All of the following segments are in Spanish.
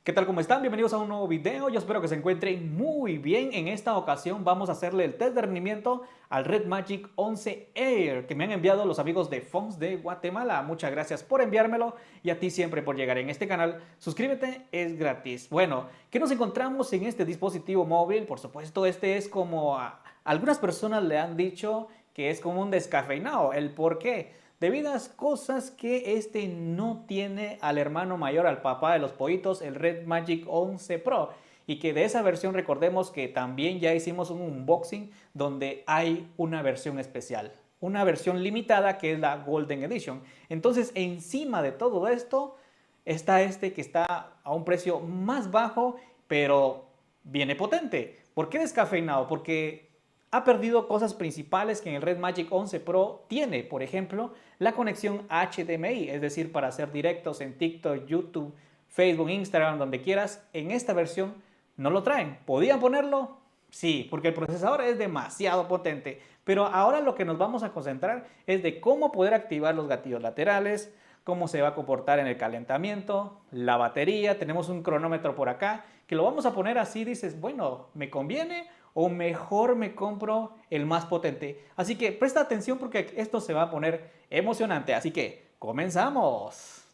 ¿Qué tal? ¿Cómo están? Bienvenidos a un nuevo video. Yo espero que se encuentren muy bien. En esta ocasión vamos a hacerle el test de rendimiento al Red Magic 11 Air que me han enviado los amigos de Fonts de Guatemala. Muchas gracias por enviármelo y a ti siempre por llegar en este canal. Suscríbete, es gratis. Bueno, ¿qué nos encontramos en este dispositivo móvil? Por supuesto, este es como algunas personas le han dicho que es como un descafeinado. ¿El por qué? Debido a cosas que este no tiene al hermano mayor, al papá de los pollitos, el Red Magic 11 Pro. Y que de esa versión recordemos que también ya hicimos un unboxing donde hay una versión especial. Una versión limitada que es la Golden Edition. Entonces encima de todo esto está este que está a un precio más bajo, pero viene potente. ¿Por qué descafeinado? Porque ha perdido cosas principales que en el Red Magic 11 Pro tiene. Por ejemplo, la conexión HDMI, es decir, para hacer directos en TikTok, YouTube, Facebook, Instagram, donde quieras. En esta versión no lo traen. ¿Podían ponerlo? Sí, porque el procesador es demasiado potente. Pero ahora lo que nos vamos a concentrar es de cómo poder activar los gatillos laterales, cómo se va a comportar en el calentamiento, la batería. Tenemos un cronómetro por acá que lo vamos a poner así. Dices, bueno, ¿me conviene o mejor me compro el más potente? Así que presta atención porque esto se va a poner emocionante. Así que comenzamos.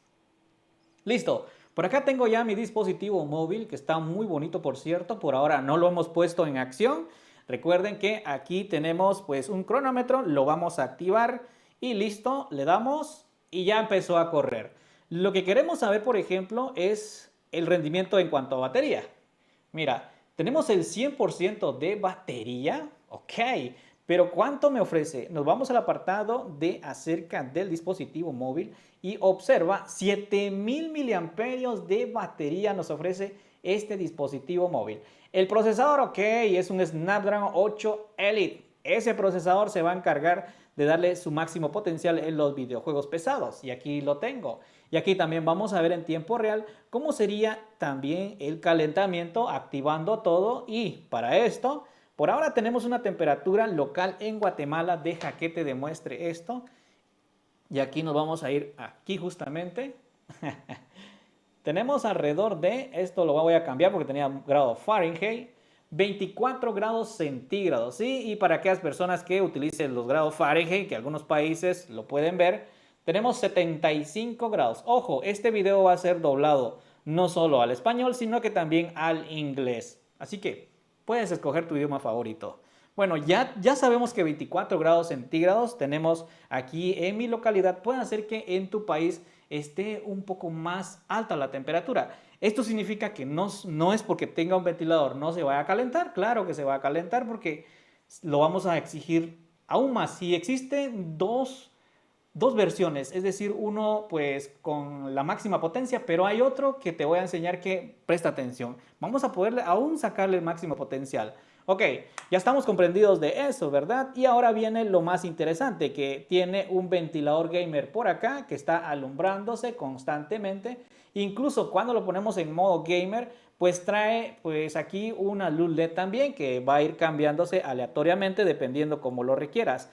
Listo. Por acá tengo ya mi dispositivo móvil que está muy bonito, por cierto. Por ahora no lo hemos puesto en acción. Recuerden que aquí tenemos pues un cronómetro. Lo vamos a activar y listo. Le damos y ya empezó a correr. Lo que queremos saber, por ejemplo, es el rendimiento en cuanto a batería. Mira, tenemos el 100% de batería, ok, pero ¿cuánto me ofrece? Nos vamos al apartado de acerca del dispositivo móvil y observa 7000 miliamperios de batería nos ofrece este dispositivo móvil. El procesador, ok, es un Snapdragon 8 Elite. Ese procesador se va a encargar de darle su máximo potencial en los videojuegos pesados y aquí lo tengo. Y aquí también vamos a ver en tiempo real cómo sería también el calentamiento activando todo. Y para esto, por ahora tenemos una temperatura local en Guatemala. Deja que te demuestre esto. Y aquí nos vamos a ir aquí justamente. Tenemos alrededor de, esto lo voy a cambiar porque tenía grado Fahrenheit, 24 grados centígrados, ¿sí? Y para aquellas personas que utilicen los grados Fahrenheit, que algunos países lo pueden ver, tenemos 75 grados. Ojo, este video va a ser doblado no solo al español, sino que también al inglés. Así que puedes escoger tu idioma favorito. Bueno, ya sabemos que 24 grados centígrados tenemos aquí en mi localidad. Puede hacer que en tu país esté un poco más alta la temperatura. Esto significa que no es porque tenga un ventilador no se vaya a calentar. Claro que se va a calentar porque lo vamos a exigir aún más. Si existen dos versiones, es decir, uno pues con la máxima potencia, pero hay otro que te voy a enseñar que presta atención. Vamos a poderle aún sacarle el máximo potencial. Ok, ya estamos comprendidos de eso, ¿verdad? Y ahora viene lo más interesante, que tiene un ventilador gamer por acá que está alumbrándose constantemente. Incluso cuando lo ponemos en modo gamer, pues trae pues aquí una luz LED también que va a ir cambiándose aleatoriamente dependiendo cómo lo requieras.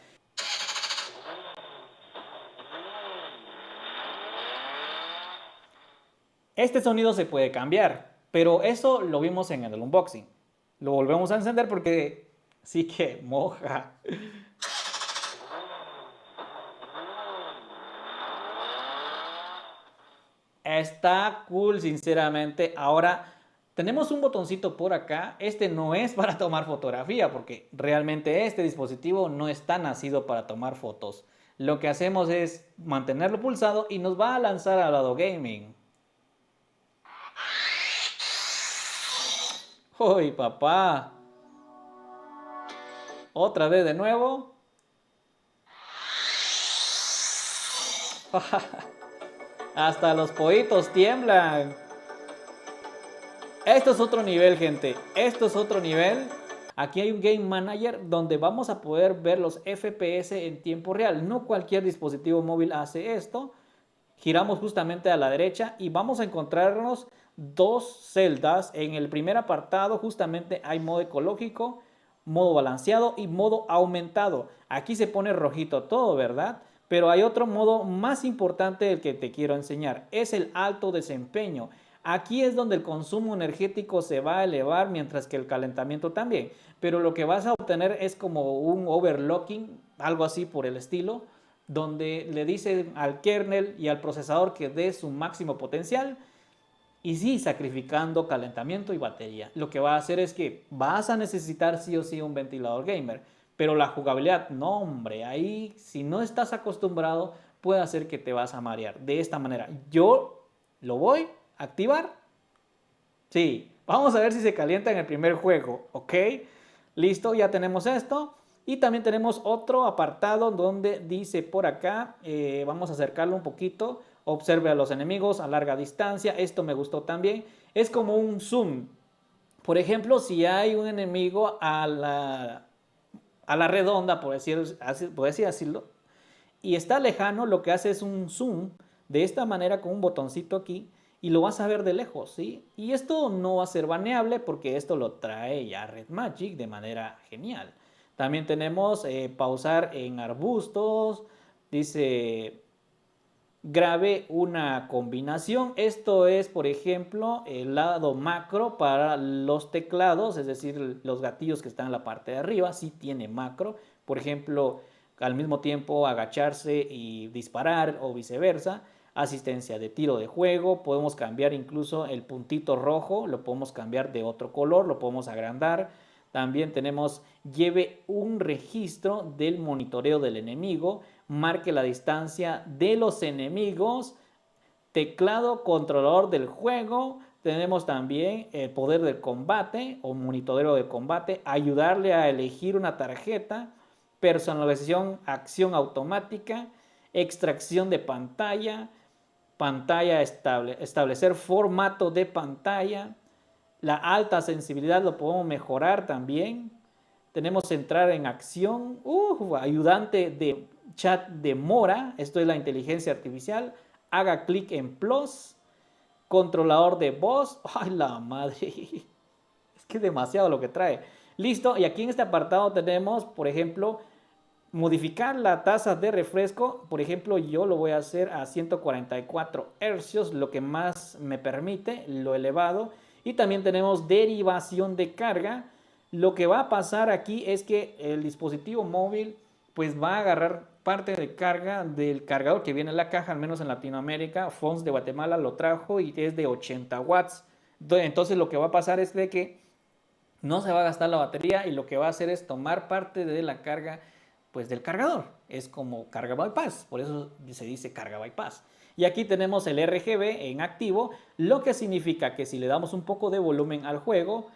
Este sonido se puede cambiar, pero eso lo vimos en el unboxing. Lo volvemos a encender porque sí que moja. Está cool, sinceramente. Ahora tenemos un botoncito por acá. Este no es para tomar fotografía porque realmente este dispositivo no está nacido para tomar fotos. Lo que hacemos es mantenerlo pulsado y nos va a lanzar al lado gaming. ¡Uy, papá! Otra vez de nuevo. Hasta los pollitos tiemblan. Esto es otro nivel, gente. Esto es otro nivel. Aquí hay un Game Manager donde vamos a poder ver los FPS en tiempo real. No cualquier dispositivo móvil hace esto. Giramos justamente a la derecha y vamos a encontrarnos dos celdas. En el primer apartado justamente hay modo ecológico, modo balanceado y modo aumentado. Aquí se pone rojito todo, ¿verdad? Pero hay otro modo más importante del que te quiero enseñar. Es el alto desempeño. Aquí es donde el consumo energético se va a elevar, mientras que el calentamiento también. Pero lo que vas a obtener es como un overclocking, algo así por el estilo, donde le dicen al kernel y al procesador que dé su máximo potencial, y sí, sacrificando calentamiento y batería. Lo que va a hacer es que vas a necesitar sí o sí un ventilador gamer, pero la jugabilidad, no hombre, ahí si no estás acostumbrado puede hacer que te vas a marear. De esta manera, yo lo voy a activar. Sí, vamos a ver si se calienta en el primer juego, ¿ok? Listo, ya tenemos esto. Y también tenemos otro apartado donde dice por acá, vamos a acercarlo un poquito, observe a los enemigos a larga distancia, esto me gustó también, es como un zoom. Por ejemplo, si hay un enemigo a la redonda, por así decirlo, y está lejano, lo que hace es un zoom de esta manera con un botoncito aquí y lo vas a ver de lejos, ¿sí? Y esto no va a ser baneable porque esto lo trae ya Red Magic de manera genial. También tenemos pausar en arbustos, dice grabe una combinación. Esto es, por ejemplo, el lado macro para los teclados, es decir, los gatillos que están en la parte de arriba, sí tiene macro. Por ejemplo, al mismo tiempo agacharse y disparar o viceversa. Asistencia de tiro de juego, podemos cambiar incluso el puntito rojo, lo podemos cambiar de otro color, lo podemos agrandar. También tenemos lleve un registro del monitoreo del enemigo, marque la distancia de los enemigos, teclado controlador del juego. Tenemos también el poder del combate o monitoreo de combate, ayudarle a elegir una tarjeta, personalización, acción automática, extracción de pantalla, pantalla estable, establecer formato de pantalla, la alta sensibilidad lo podemos mejorar también. Tenemos entrar en acción, ayudante de chat de Mora, esto es la inteligencia artificial, haga clic en plus, controlador de voz, ay la madre, es que es demasiado lo que trae. Listo, y aquí en este apartado tenemos, por ejemplo, modificar la tasa de refresco. Por ejemplo, yo lo voy a hacer a 144 Hz, lo que más me permite, lo elevado. Y también tenemos derivación de carga. Lo que va a pasar aquí es que el dispositivo móvil pues va a agarrar parte de carga del cargador que viene en la caja, al menos en Latinoamérica. Fonts de Guatemala lo trajo y es de 80 watts. Entonces lo que va a pasar es de que no se va a gastar la batería y lo que va a hacer es tomar parte de la carga pues del cargador. Es como carga bypass, por eso se dice carga bypass. Y aquí tenemos el RGB en activo, lo que significa que si le damos un poco de volumen al juego,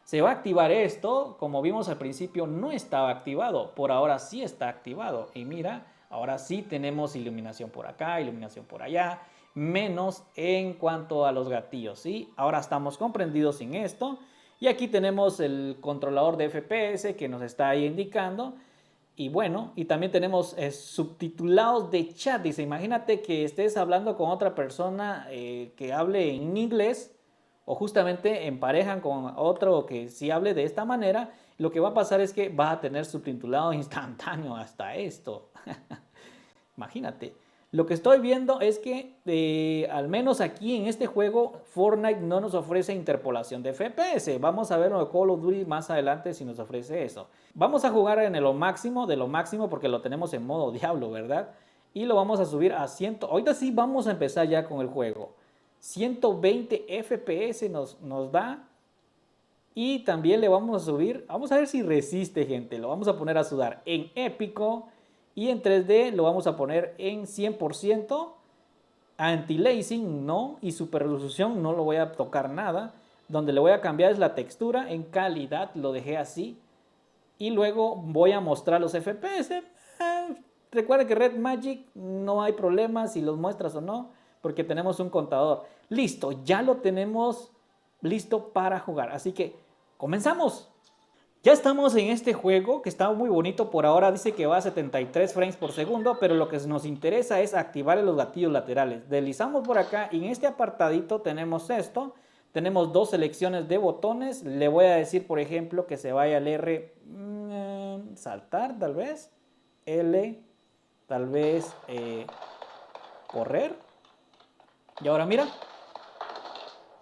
se va a activar esto. Como vimos al principio no estaba activado, por ahora sí está activado. Y mira, ahora sí tenemos iluminación por acá, iluminación por allá, menos en cuanto a los gatillos, ¿sí? Ahora estamos comprendidos en esto. Y aquí tenemos el controlador de FPS que nos está ahí indicando. Y bueno, y también tenemos subtitulados de chat. Dice, imagínate que estés hablando con otra persona que hable en inglés o justamente emparejan con otro que sí hable de esta manera. Lo que va a pasar es que vas a tener subtitulado instantáneo hasta esto. Imagínate. Lo que estoy viendo es que al menos aquí en este juego Fortnite no nos ofrece interpolación de FPS. Vamos a ver en Call of Duty más adelante si nos ofrece eso. Vamos a jugar en lo máximo de lo máximo porque lo tenemos en modo diablo, ¿verdad? Y lo vamos a subir a 100. Ahorita sí vamos a empezar ya con el juego. 120 FPS nos da. Y también le vamos a subir. Vamos a ver si resiste, gente. Lo vamos a poner a sudar en épico. Y en 3D lo vamos a poner en 100%. Anti-lacing no. Y super resolución no lo voy a tocar nada. Donde le voy a cambiar es la textura. En calidad lo dejé así. Y luego voy a mostrar los FPS. Recuerda que Red Magic no hay problema si los muestras o no. Porque tenemos un contador. Listo, ya lo tenemos listo para jugar. Así que comenzamos. Ya estamos en este juego que está muy bonito por ahora, dice que va a 73 frames por segundo, pero lo que nos interesa es activar los gatillos laterales. Deslizamos por acá y en este apartadito tenemos esto, tenemos dos selecciones de botones. Le voy a decir, por ejemplo, que se vaya al R, saltar tal vez, L, tal vez correr. Y ahora mira,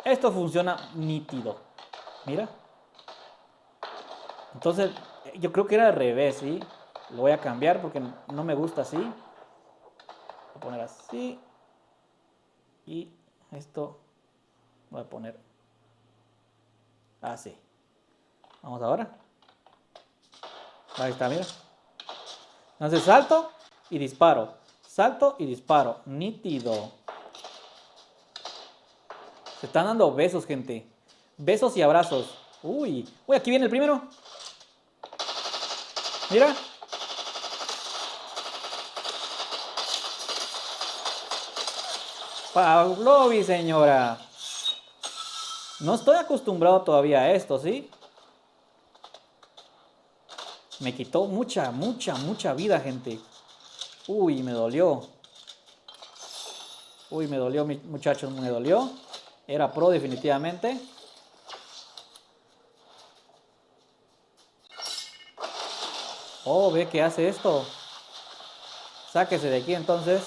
Esto funciona nítido. Mira. Entonces, yo creo que era al revés, ¿sí? Lo voy a cambiar porque no me gusta así. Voy a poner así. Y esto voy a poner así. Vamos ahora. Ahí está, mira. Entonces salto y disparo. Salto y disparo. Nítido. Se están dando besos, gente. Besos y abrazos. Uy. Uy, aquí viene el primero. Mira. Pavlovi, señora. No estoy acostumbrado todavía a esto, ¿sí? Me quitó mucha vida, gente. Uy, me dolió. Uy, me dolió, muchachos, me dolió. Era pro definitivamente. Oh, ve que hace esto. Sáquese de aquí entonces.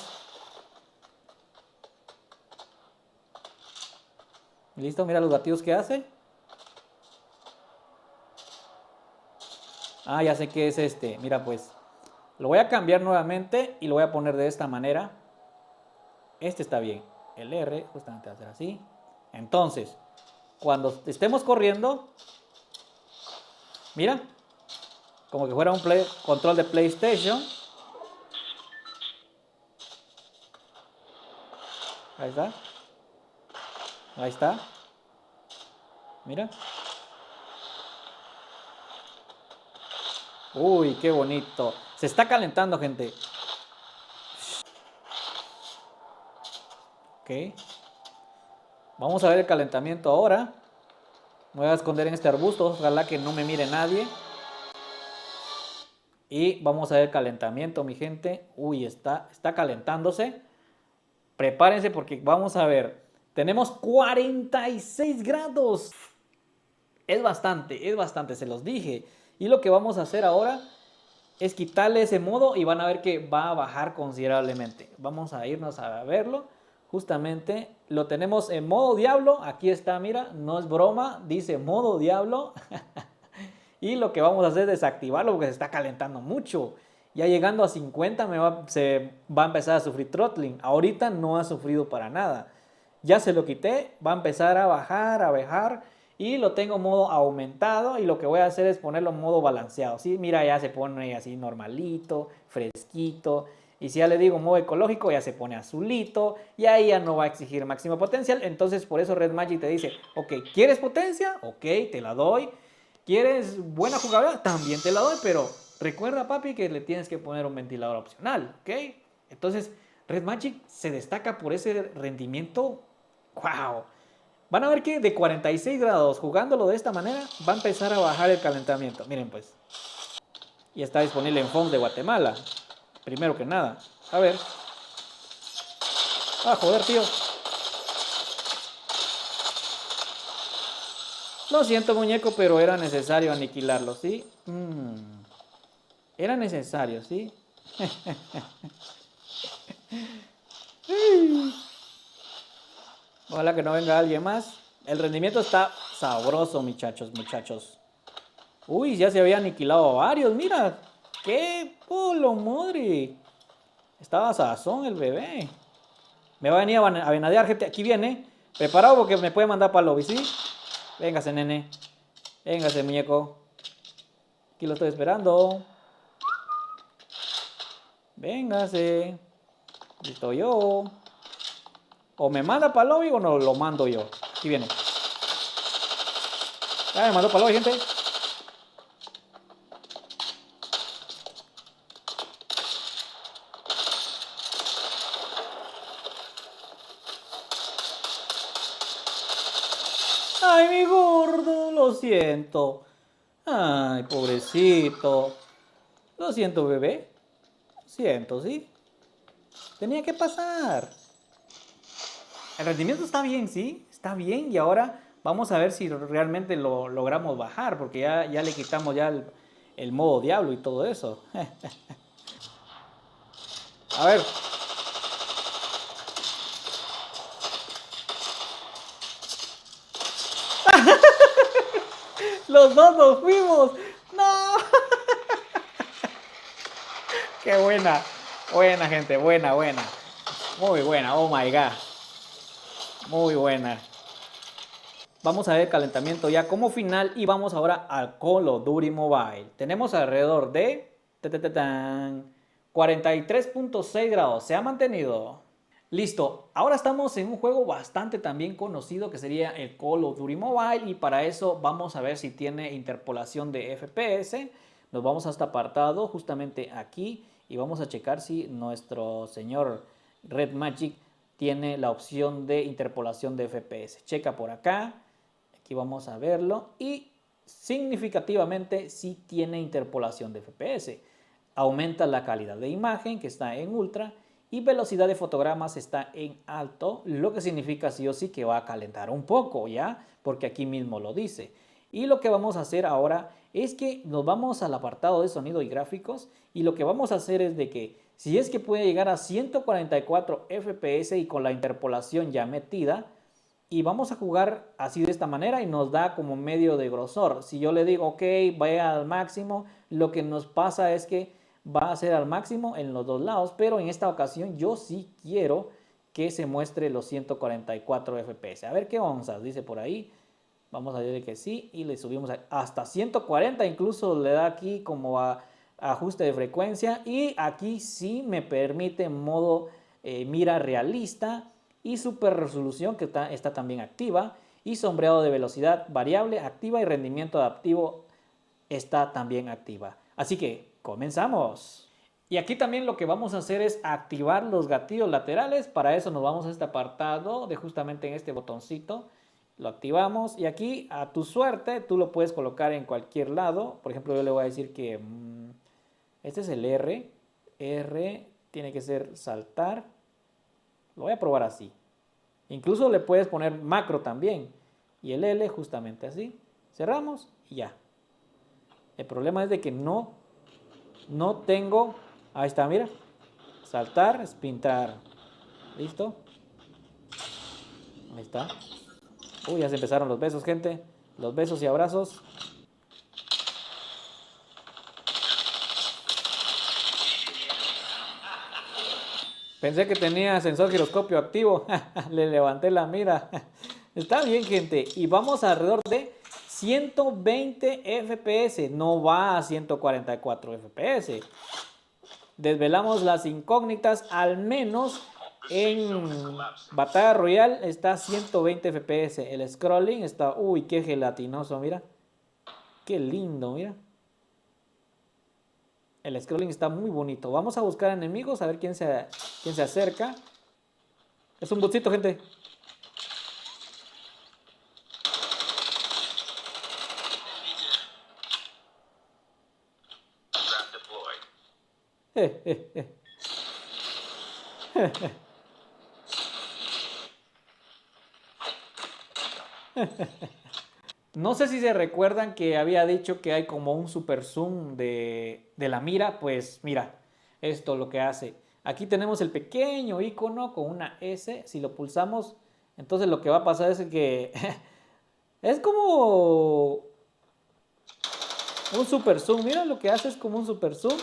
Listo, mira los gatillos que hace. Ah, ya sé que es este. Mira pues. Lo voy a cambiar nuevamente y lo voy a poner de esta manera. Este está bien. El R justamente va a ser así. Entonces, cuando estemos corriendo, mira, como que fuera un control de PlayStation. Ahí está. Ahí está. Mira. Uy, qué bonito. Se está calentando, gente. Ok. Vamos a ver el calentamiento ahora. Me voy a esconder en este arbusto. Ojalá que no me mire nadie. Y vamos a ver el calentamiento, mi gente. Uy, está calentándose. Prepárense porque vamos a ver. Tenemos 46 grados. Es bastante, se los dije. Y lo que vamos a hacer ahora es quitarle ese modo y van a ver que va a bajar considerablemente. Vamos a irnos a verlo. Justamente lo tenemos en modo diablo. Aquí está, mira, no es broma, dice modo diablo. Y lo que vamos a hacer es desactivarlo porque se está calentando mucho. Ya llegando a 50 se va a empezar a sufrir throttling. Ahorita no ha sufrido para nada. Ya se lo quité, va a empezar a bajar. Y lo tengo en modo aumentado y lo que voy a hacer es ponerlo en modo balanceado. ¿Sí? Mira, ya se pone así normalito, fresquito. Y si ya le digo modo ecológico, ya se pone azulito. Y ahí ya no va a exigir máximo potencial. Entonces por eso Red Magic te dice, ok, ¿quieres potencia? Ok, te la doy. ¿Quieres buena jugabilidad? También te la doy, pero recuerda, papi, que le tienes que poner un ventilador opcional, ¿ok? Entonces, Red Magic se destaca por ese rendimiento. ¡Wow! Van a ver que de 46 grados, jugándolo de esta manera, va a empezar a bajar el calentamiento. Miren, pues. Y está disponible en FOMS de Guatemala. Primero que nada. A ver. Ah, joder, tío. Lo siento, muñeco, pero era necesario aniquilarlo, ¿sí? Era necesario, ¿sí? Ojalá que no venga alguien más. El rendimiento está sabroso, muchachos. Uy, ya se había aniquilado a varios, mira. ¡Qué polo, madre! Estaba sazón el bebé. Me va a venir a venadear, gente. Aquí viene. Preparado porque me puede mandar para el lobby, ¿sí? Véngase, nene. Véngase, muñeco. Aquí lo estoy esperando. Véngase. Listo yo. O me manda para el lobby o no lo mando yo. Aquí viene. Ya me mandó para el lobby, gente. Ay, mi gordo, lo siento. Ay, pobrecito. Lo siento, bebé. Lo siento, ¿sí? Tenía que pasar. El rendimiento está bien, ¿sí? Está bien y ahora vamos a ver si realmente lo logramos bajar porque ya le quitamos ya el modo diablo y todo eso. A ver. Los dos nos fuimos. No. Qué buena. Buena, gente. Buena, buena. Muy buena. Oh my God. Muy buena. Vamos a ver calentamiento ya como final y vamos ahora al Call of Duty Mobile. Tenemos alrededor de 43.6 grados. Se ha mantenido. Listo, ahora estamos en un juego bastante también conocido que sería el Call of Duty Mobile y para eso vamos a ver si tiene interpolación de FPS. Nos vamos a este apartado justamente aquí y vamos a checar si nuestro señor Red Magic tiene la opción de interpolación de FPS. Checa por acá, aquí vamos a verlo y significativamente sí tiene interpolación de FPS. Aumenta la calidad de imagen que está en ultra y velocidad de fotogramas está en alto, lo que significa sí o sí que va a calentar un poco, ¿ya? Porque aquí mismo lo dice. Y lo que vamos a hacer ahora es que nos vamos al apartado de sonido y gráficos y lo que vamos a hacer es de que si es que puede llegar a 144 FPS y con la interpolación ya metida, y vamos a jugar así de esta manera y nos da como medio de grosor. Si yo le digo, ok, vaya al máximo, lo que nos pasa es que va a ser al máximo en los dos lados, pero en esta ocasión yo sí quiero que se muestre los 144 FPS. A ver qué onzas, dice por ahí. Vamos a decirle que sí y le subimos hasta 140, incluso le da aquí como a ajuste de frecuencia y aquí sí me permite modo mira realista y super resolución que está también activa y sombreado de velocidad variable activa y rendimiento adaptivo está también activa. Así que comenzamos. Y aquí también lo que vamos a hacer es activar los gatillos laterales. Para eso nos vamos a este apartado de justamente en este botoncito. Lo activamos y aquí a tu suerte tú lo puedes colocar en cualquier lado. Por ejemplo, yo le voy a decir que este es el R. R tiene que ser saltar. Lo voy a probar así. Incluso le puedes poner macro también. Y el L justamente así. Cerramos y ya. El problema es de que no tengo... Ahí está, mira. Saltar, sprintar. ¿Listo? Ahí está. Uy, ya se empezaron los besos, gente. Los besos y abrazos. Pensé que tenía sensor giroscopio activo. Le levanté la mira. Está bien, gente. Y vamos alrededor de 120 FPS. No va a 144 FPS. Desvelamos las incógnitas. Al menos en Batalla Royal está 120 FPS. El scrolling está... Uy, qué gelatinoso, mira. Qué lindo, mira. El scrolling está muy bonito. Vamos a buscar enemigos, a ver quién se acerca. Es un botcito, gente. No sé si se recuerdan que había dicho que hay como un super zoom de la mira. Pues mira, esto lo que hace. Aquí tenemos el pequeño icono con una S. Si lo pulsamos, entonces lo que va a pasar es que es como un super zoom. Mira lo que hace, es como un super zoom.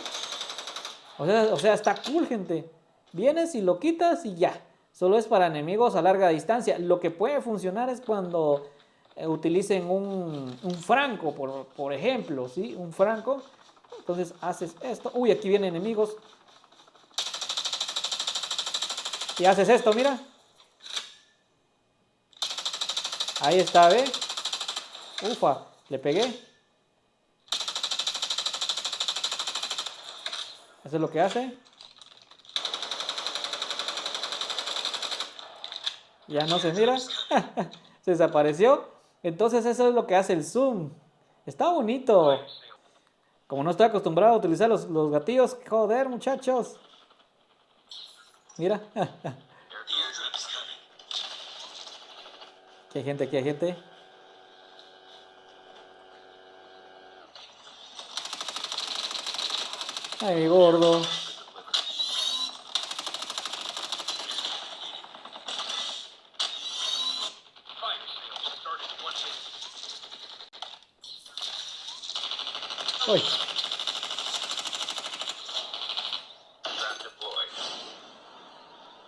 O sea, está cool, gente. Vienes y lo quitas y ya. Solo es para enemigos a larga distancia. Lo que puede funcionar es cuando utilicen un franco, por ejemplo, ¿sí? Un franco. Entonces haces esto. Uy, aquí vienen enemigos. Y haces esto, mira. Ahí está, ¿ve? Ufa, le pegué. Eso es lo que hace. Ya no se mira. Se desapareció. Entonces eso es lo que hace el zoom. Está bonito. Como no estoy acostumbrado a utilizar los gatillos. Joder, muchachos. Mira. Aquí hay gente, aquí hay gente. Ay, mi gordo. Uy.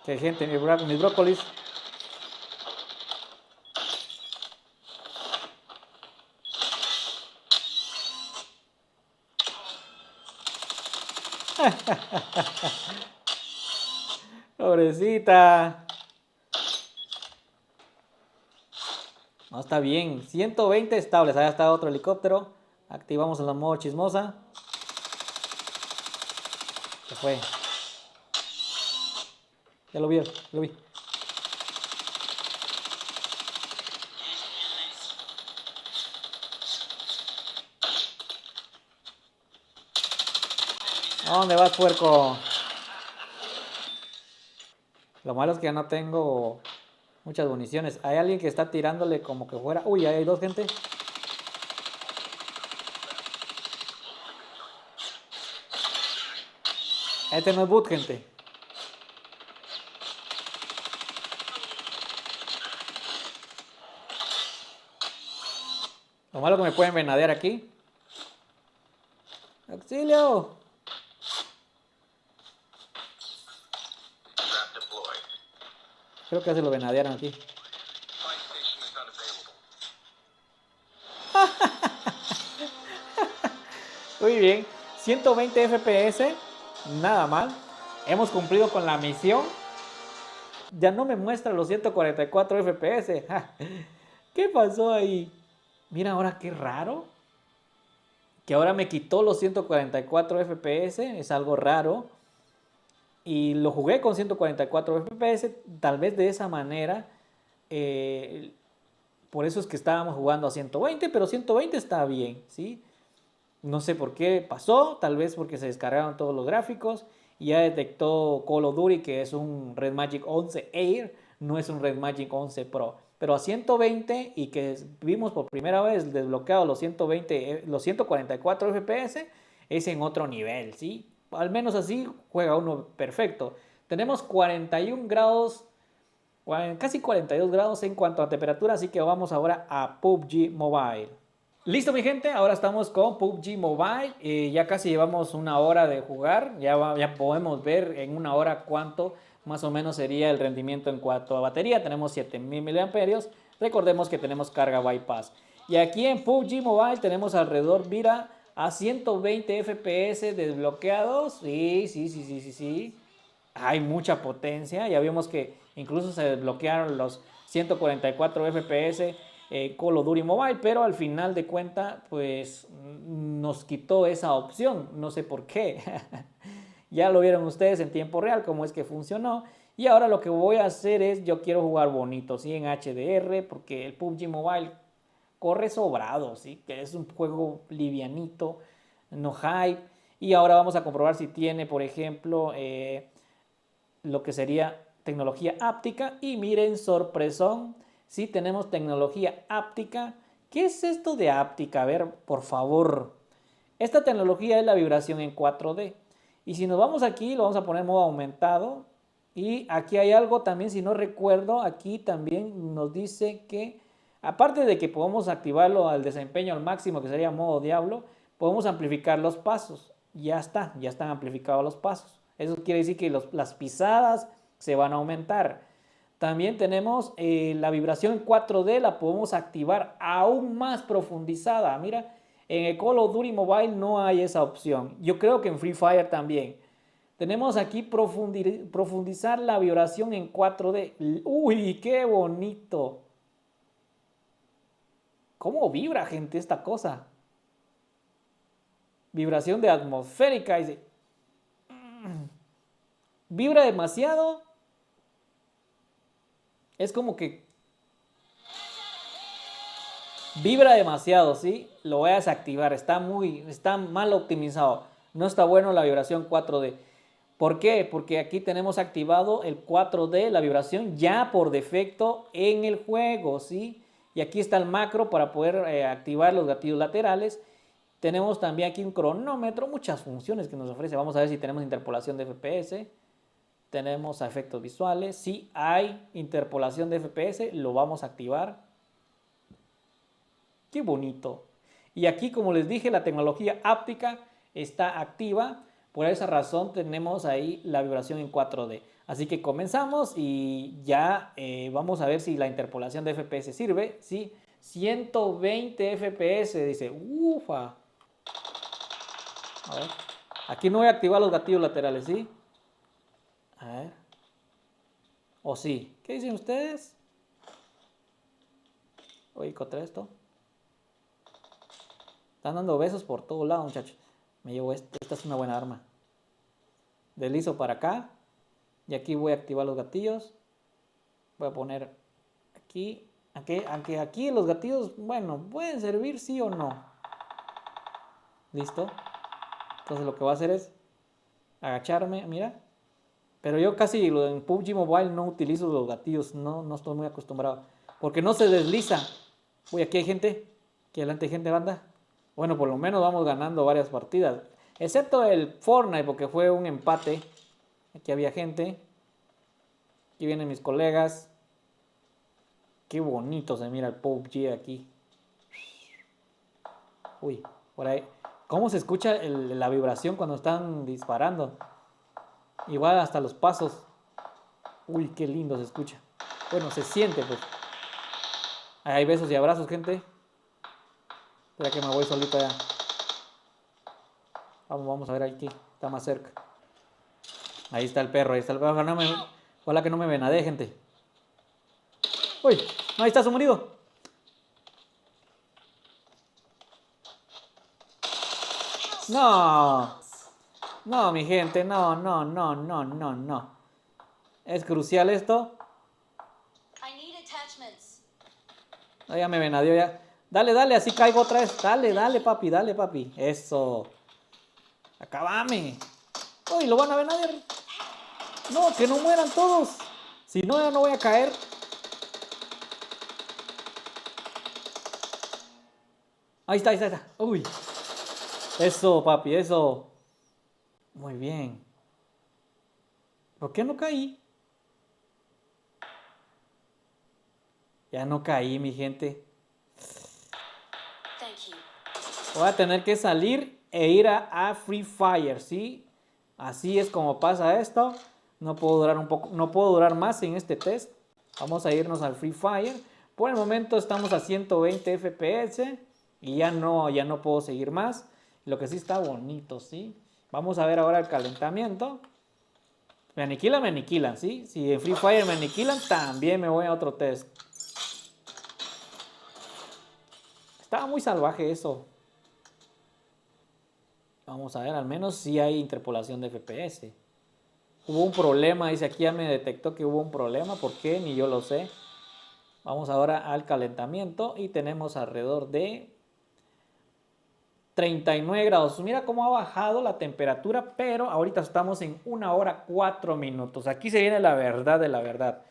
Que gente, mis brócolis. Pobrecita. No, está bien. 120 estables. Allá está otro helicóptero. Activamos el modo chismosa. Se fue. Ya lo vi, lo vi. ¿A dónde vas, puerco? Lo malo es que ya no tengo muchas municiones. Hay alguien que está tirándole como que fuera. Uy, ahí hay dos gente. Este no es boot, gente. Lo malo es que me pueden venadear aquí. ¡Auxilio! Creo que se lo venadearon aquí. Muy bien. 120 FPS. Nada mal. Hemos cumplido con la misión. Ya no me muestra los 144 FPS. ¿Qué pasó ahí? Mira ahora qué raro. Que ahora me quitó los 144 FPS. Es algo raro. Y lo jugué con 144 FPS. Tal vez de esa manera. Por eso es que estábamos jugando a 120. Pero 120 está bien, ¿sí? No sé por qué pasó. Tal vez porque se descargaron todos los gráficos. Y ya detectó Call of Duty que es un Red Magic 11 Air. No es un Red Magic 11 Pro. Pero a 120 y que vimos por primera vez desbloqueado los 120, los 144 FPS, es en otro nivel, ¿sí? Al menos así juega uno perfecto. Tenemos 41 grados, casi 42 grados en cuanto a temperatura, así que vamos ahora a PUBG Mobile. Listo, mi gente, ahora estamos con PUBG Mobile. Ya casi llevamos una hora de jugar. Ya podemos ver en una hora cuánto más o menos sería el rendimiento en cuanto a batería. Tenemos 7000 mAh. Recordemos que tenemos carga bypass. Y aquí en PUBG Mobile tenemos alrededor, mira, a 120 FPS desbloqueados. Sí. Hay mucha potencia. Ya vimos que incluso se desbloquearon los 144 FPS Call of Duty Mobile, pero al final de cuentas pues nos quitó esa opción, no sé por qué. Ya lo vieron ustedes en tiempo real cómo es que funcionó. Y ahora lo que voy a hacer es, yo quiero jugar bonito, ¿sí? En HDR, porque el PUBG Mobile corre sobrado, ¿sí? Que es un juego livianito, no hype. Y ahora vamos a comprobar si tiene, por ejemplo, lo que sería tecnología áptica. Y miren, sorpresón, si tenemos tecnología áptica. ¿Qué es esto de áptica? A ver, por favor. Esta tecnología es la vibración en 4D. Y si nos vamos aquí, lo vamos a poner en modo aumentado. Y aquí hay algo también, si no recuerdo, aquí también nos dice que, aparte de que podemos activarlo al desempeño al máximo, que sería modo diablo, podemos amplificar los pasos. Ya está, ya están amplificados los pasos. Eso quiere decir que las pisadas se van a aumentar. También tenemos la vibración en 4D, la podemos activar aún más profundizada. Mira, en el Call of Duty Mobile no hay esa opción. Yo creo que en Free Fire también. Tenemos aquí profundizar la vibración en 4D. Uy, qué bonito. ¿Cómo vibra, gente, esta cosa? Vibración de atmosférica. Dice. Vibra demasiado. Es como que vibra demasiado, ¿sí? Lo voy a desactivar. Está mal optimizado. No está bueno la vibración 4D. ¿Por qué? Porque aquí tenemos activado el 4D, la vibración ya por defecto en el juego, ¿sí? Y aquí está el macro para poder activar los gatillos laterales. Tenemos también aquí un cronómetro, muchas funciones que nos ofrece. Vamos a ver si tenemos interpolación de FPS. Tenemos efectos visuales. Si hay interpolación de FPS, lo vamos a activar. Qué bonito. Y aquí, como les dije, la tecnología áptica está activa. Por esa razón tenemos ahí la vibración en 4D. Así que comenzamos y ya vamos a ver si la interpolación de FPS sirve. ¿Sí? 120 FPS, dice. Ufa. A ver. Aquí no voy a activar los gatillos laterales, ¿sí? A ver. ¿O sí? ¿Qué dicen ustedes? Oye, contra esto. Están dando besos por todo lado, muchachos. Me llevo esta es una buena arma. Deslizo para acá. Y aquí voy a activar los gatillos. Voy a poner aquí. Aunque aquí los gatillos, bueno, pueden servir sí o no. Listo. Entonces lo que voy a hacer es agacharme, mira. Pero yo casi en PUBG Mobile no utilizo los gatillos. No estoy muy acostumbrado. Porque no se desliza. Uy, aquí hay gente. Aquí adelante hay gente, banda. Bueno, por lo menos vamos ganando varias partidas. Excepto el Fortnite, porque fue un empate. Aquí había gente. Aquí vienen mis colegas. Qué bonito se mira el PUBG aquí. Uy, por ahí. ¿Cómo se escucha la vibración cuando están disparando? Igual hasta los pasos. Uy, qué lindo se escucha. Bueno, se siente pues. Hay besos y abrazos, gente. Espera que me voy solito allá. Vamos a ver aquí. Está más cerca. Ahí está el perro, ahí está el perro. Ojalá que no me venade, gente. Uy, no, ahí está su marido. No. No, mi gente, no. Es crucial esto. No, ya me venadeó ya. Dale, así caigo otra vez. Dale, papi. Eso. Acabame. Uy, lo van a venadear. No, que no mueran todos. Si no, ya no voy a caer. Ahí está. Uy. Eso, papi, eso. Muy bien. ¿Por qué no caí? Ya no caí, mi gente. Voy a tener que salir e ir a Free Fire, ¿sí? Así es como pasa esto. No puedo durar más en este test. Vamos a irnos al Free Fire. Por el momento estamos a 120 FPS y ya no puedo seguir más. Lo que sí está bonito, ¿sí? Vamos a ver ahora el calentamiento. Me aniquilan, ¿sí? Si en Free Fire me aniquilan, también me voy a otro test. Estaba muy salvaje eso. Vamos a ver, al menos sí hay interpolación de FPS. Hubo un problema, dice aquí ya me detectó que hubo un problema. ¿Por qué? Ni yo lo sé. Vamos ahora al calentamiento y tenemos alrededor de 39 grados. Mira cómo ha bajado la temperatura, pero ahorita estamos en 1 hora 4 minutos. Aquí se viene la verdad de la verdad.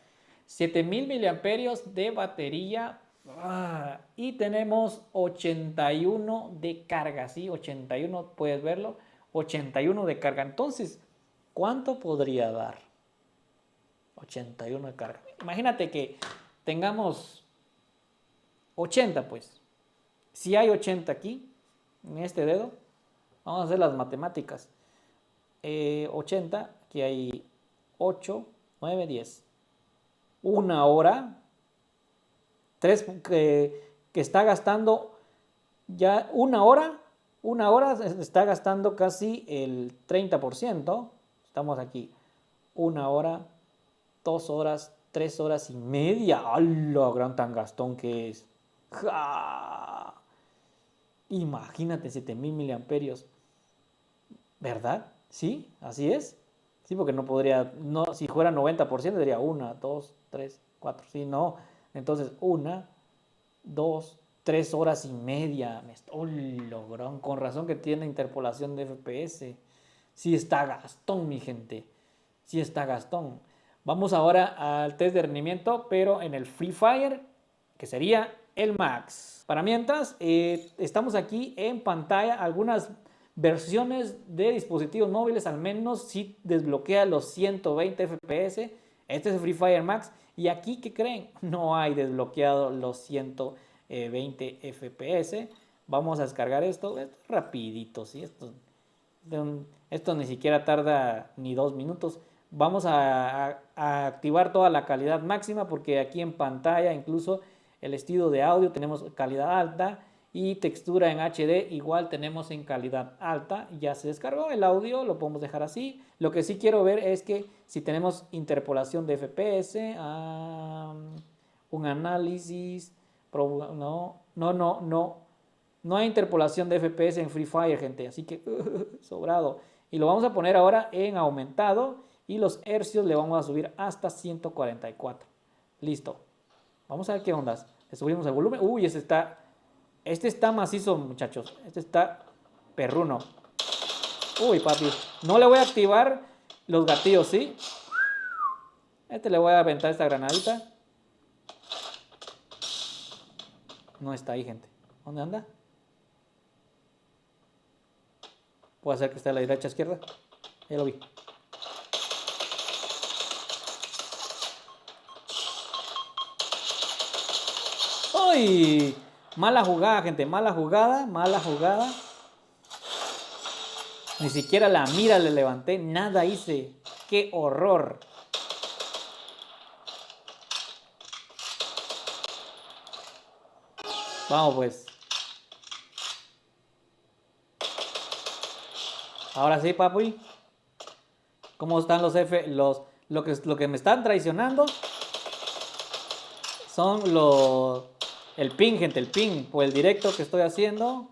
7000 miliamperios de batería. Y tenemos 81 de carga, ¿sí? 81, puedes verlo. 81 de carga. Entonces, ¿cuánto podría dar? 81 de carga. Imagínate que tengamos 80, pues. Si hay 80 aquí, en este dedo, vamos a hacer las matemáticas. 80, aquí hay 8, 9, 10. 1 hora. 3 que está gastando ya 1 hora. 1 hora está gastando casi el 30%. Estamos aquí. 1 hora, 2 horas, 3 horas y media. ¡Hala! Gran tan gastón que es. ¡Ja! Imagínate 7000 miliamperios. ¿Verdad? ¿Sí? ¿Así es? Sí, porque no podría, no, si fuera 90% sería 1, 2, 3, 4. Sí, no. Entonces, 1, 2, 3 horas y media. ¡Oh, logrón! Con razón que tiene interpolación de FPS. Sí está gastón, mi gente. Sí está gastón. Vamos ahora al test de rendimiento, pero en el Free Fire, que sería el Max. Para mientras, estamos aquí en pantalla. Algunas versiones de dispositivos móviles al menos sí desbloquea los 120 FPS. Este es el Free Fire Max. Y aquí, ¿qué creen? No hay desbloqueado los 120 FPS. Vamos a descargar esto. Esto es rapidito, ¿sí? Esto ni siquiera tarda ni 2 minutos. Vamos a activar toda la calidad máxima porque aquí en pantalla incluso el estilo de audio tenemos calidad alta y textura en HD igual tenemos en calidad alta. Ya se descargó el audio, lo podemos dejar así. Lo que sí quiero ver es que si tenemos interpolación de FPS, un análisis, no hay interpolación de FPS en Free Fire, gente, así que sobrado. Y lo vamos a poner ahora en aumentado y los hercios le vamos a subir hasta 144. Listo. Vamos a ver qué ondas. Le subimos el volumen. Uy, este está macizo, muchachos. Este está perruno. Uy, papi. No le voy a activar los gatillos, ¿sí? Le voy a aventar esta granadita. No está ahí, gente. ¿Dónde anda? Puede ser que esté a la derecha, izquierda. Ya lo vi. ¡Uy! Mala jugada, gente. Mala jugada, mala jugada. Ni siquiera la mira le levanté. Nada hice. ¡Qué horror! Vamos pues. Ahora sí, papi. ¿Cómo están los F? Lo que me están traicionando son el ping, gente, el ping. Por el directo que estoy haciendo.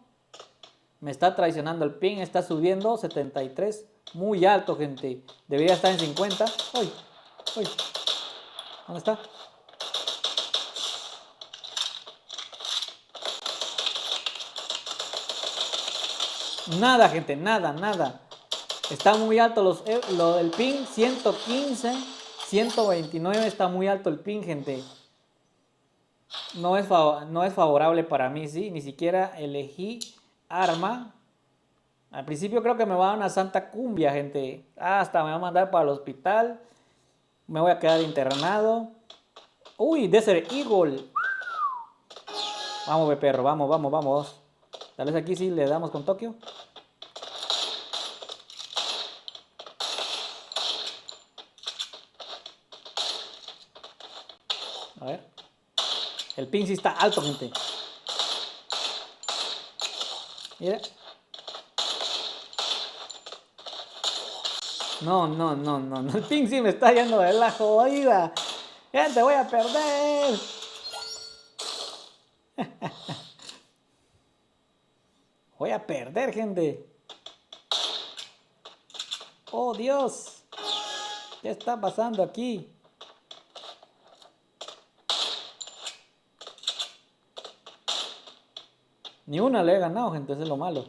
Me está traicionando el ping. Está subiendo 73. Muy alto, gente. Debería estar en 50. ¡Uy! ¡Uy! ¿Dónde está? Nada, gente, nada. Está muy alto el ping, 115, 129, está muy alto el ping, gente. No es favorable para mí, ¿sí? Ni siquiera elegí arma. Al principio creo que me va a dar una santa cumbia, gente. Hasta me va a mandar para el hospital. Me voy a quedar internado. Uy, Desert Eagle. Vamos, perro, vamos. Tal vez aquí sí le damos con Tokio. A ver. El ping sí está alto, gente. Mira. No. El ping sí me está yendo de la jodida. Gente, voy a perder. Voy a perder, gente. Oh, Dios. ¿Qué está pasando aquí? Ni una le he ganado, gente. Eso es lo malo.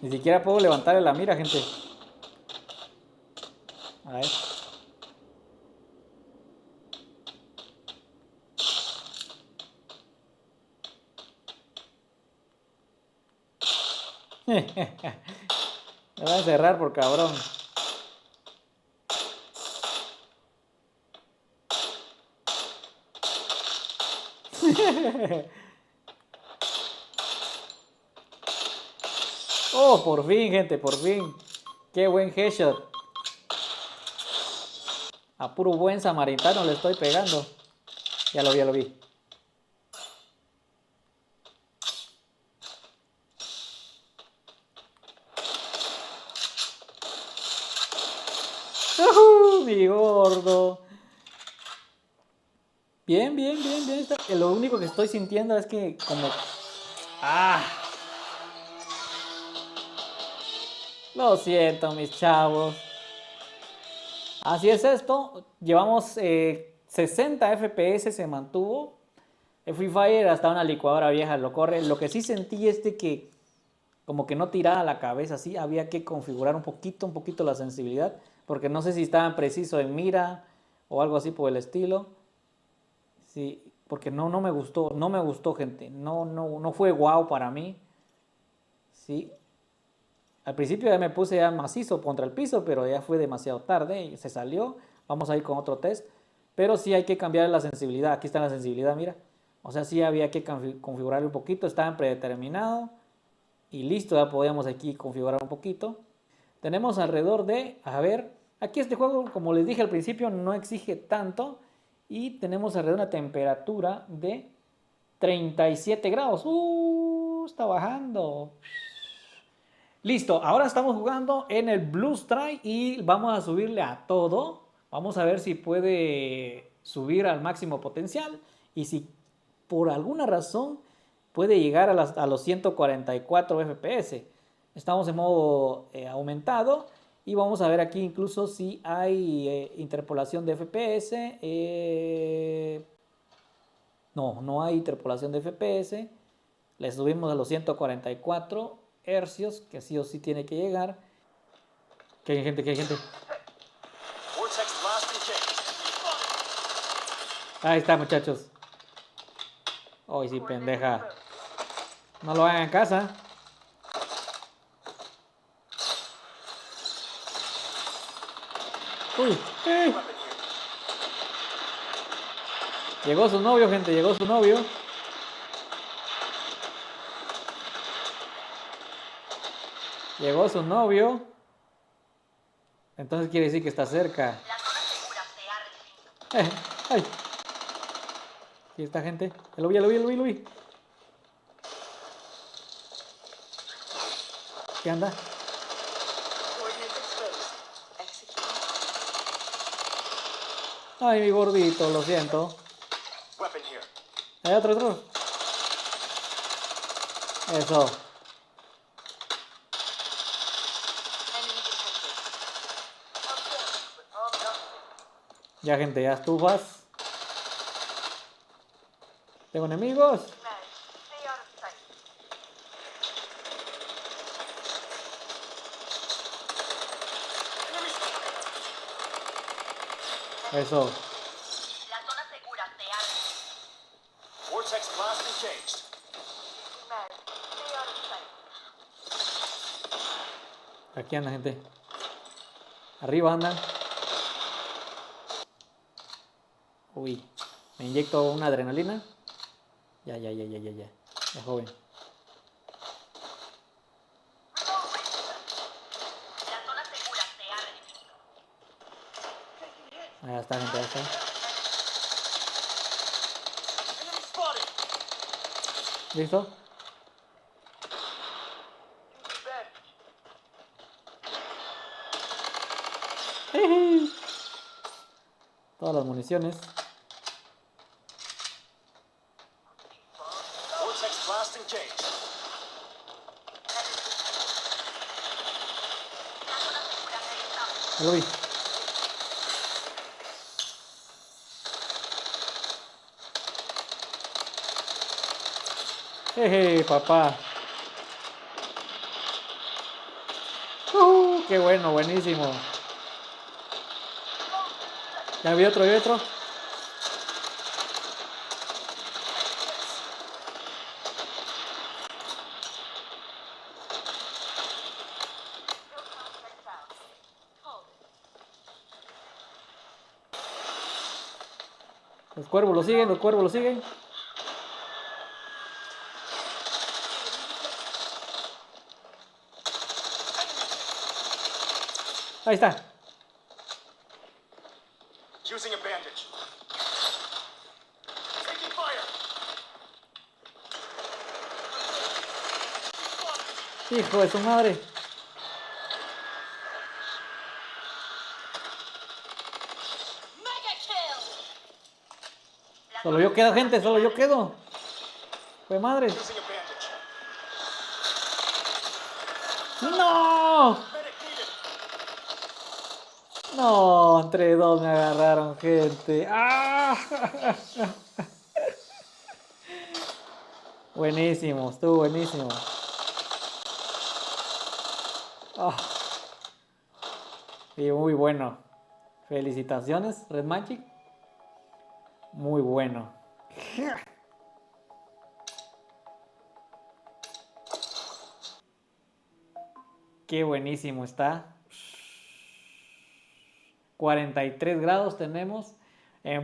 Ni siquiera puedo levantarle la mira, gente. A ver. Me voy a encerrar por cabrón. Oh, por fin, gente, por fin. Qué buen headshot. A puro buen samaritano le estoy pegando. Ya lo vi. Mi gordo. Bien. Lo único que estoy sintiendo es que como... Lo siento, mis chavos. Así es esto. Llevamos 60 FPS, se mantuvo. El Free Fire hasta una licuadora vieja lo corre. Lo que sí sentí es de que como que no tiraba la cabeza así. Había que configurar un poquito la sensibilidad. Porque no sé si estaba preciso en mira o algo así por el estilo. Sí, porque no me gustó, gente. No fue guau para mí. Sí. Al principio ya me puse ya macizo contra el piso, pero ya fue demasiado tarde y se salió. Vamos a ir con otro test. Pero sí hay que cambiar la sensibilidad. Aquí está la sensibilidad, mira. O sea, sí había que configurar un poquito. Estaba en predeterminado. Y listo, ya podíamos aquí configurar un poquito. Tenemos alrededor de, a ver, aquí este juego, como les dije al principio, no exige tanto. Y tenemos alrededor de una temperatura de 37 grados. Está bajando. Listo, ahora estamos jugando en el Blue Strike y vamos a subirle a todo. Vamos a ver si puede subir al máximo potencial y si por alguna razón puede llegar a los 144 FPS. Estamos en modo aumentado y vamos a ver aquí incluso si hay interpolación de FPS. No hay interpolación de FPS. Le subimos a los 144 hercios, que sí o sí tiene que llegar. ¿Qué hay gente? ¿Qué hay gente? Ahí está, muchachos. Ay, sí, pendeja. No lo hagan en casa. Uy, llegó su novio, gente, llegó su novio. Llegó su novio. Entonces quiere decir que está cerca. ¡Ay! Aquí está, gente. Lo vi. ¿Qué anda? Ay, mi gordito, lo siento. Hay otro. Eso. Ya, gente, ya estufas. Tengo enemigos. Eso. La zona segura se abre. Vortex blast engaged. Aquí anda, gente. Arriba andan. Uy. Me inyecto una adrenalina. Ya. Ya, joven. La zona segura se abre. Ahí está, gente, ahí está. ¿Listo? Todas las municiones. Vortex blast engaged. Ya lo vi. Jeje, papá. Qué bueno, buenísimo. Ya vi otro. Los cuervos lo siguen. Ahí está. Using a bandage. Taking fire. Hijo de su madre. Mega kill. Solo yo quedo, gente, Fue madre. Using a bandage. ¡No! Medic needed. No, entre dos me agarraron, gente. ¡Ah! Buenísimo, estuvo buenísimo. Ah. Sí, muy bueno. Felicitaciones, Red Magic. Muy bueno. Qué buenísimo está. 43 grados tenemos.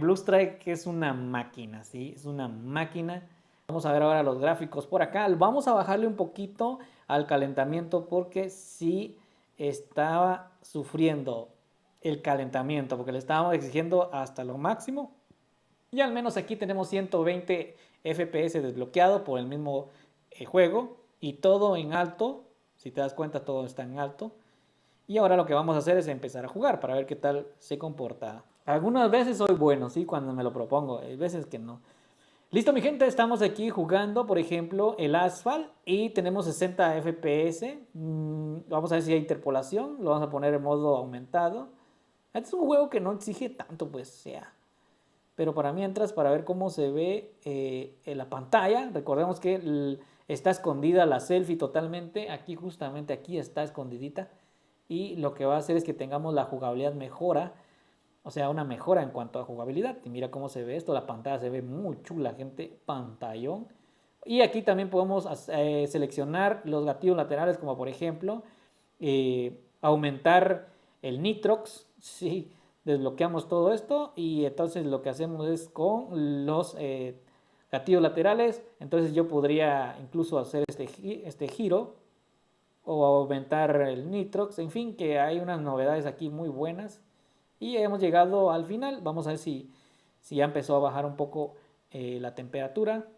Blue Strike es una máquina, ¿sí? Es una máquina. Vamos a ver ahora los gráficos por acá. Vamos a bajarle un poquito al calentamiento porque sí estaba sufriendo el calentamiento, porque le estábamos exigiendo hasta lo máximo. Y al menos aquí tenemos 120 FPS desbloqueado por el mismo juego y todo en alto. Si te das cuenta, todo está en alto. Y ahora lo que vamos a hacer es empezar a jugar para ver qué tal se comporta. Algunas veces soy bueno, ¿sí? Cuando me lo propongo. Hay veces que no. Listo, mi gente. Estamos aquí jugando, por ejemplo, el Asphalt. Y tenemos 60 FPS. Vamos a ver si hay interpolación. Lo vamos a poner en modo aumentado. Este es un juego que no exige tanto, pues, sea. Pero para mientras, para ver cómo se ve en la pantalla. Recordemos que está escondida la selfie totalmente. Aquí, justamente aquí está escondidita. Y lo que va a hacer es que tengamos la jugabilidad mejora, o sea, una mejora en cuanto a jugabilidad. Y mira cómo se ve esto, la pantalla se ve muy chula, gente, pantallón. Y aquí también podemos seleccionar los gatillos laterales, como por ejemplo, aumentar el Nitrox, ¿sí? Desbloqueamos todo esto y entonces lo que hacemos es con los gatillos laterales, entonces yo podría incluso hacer este giro, o aumentar el Nitrox, en fin, que hay unas novedades aquí muy buenas. Y hemos llegado al final. Vamos a ver si ya empezó a bajar un poco la temperatura,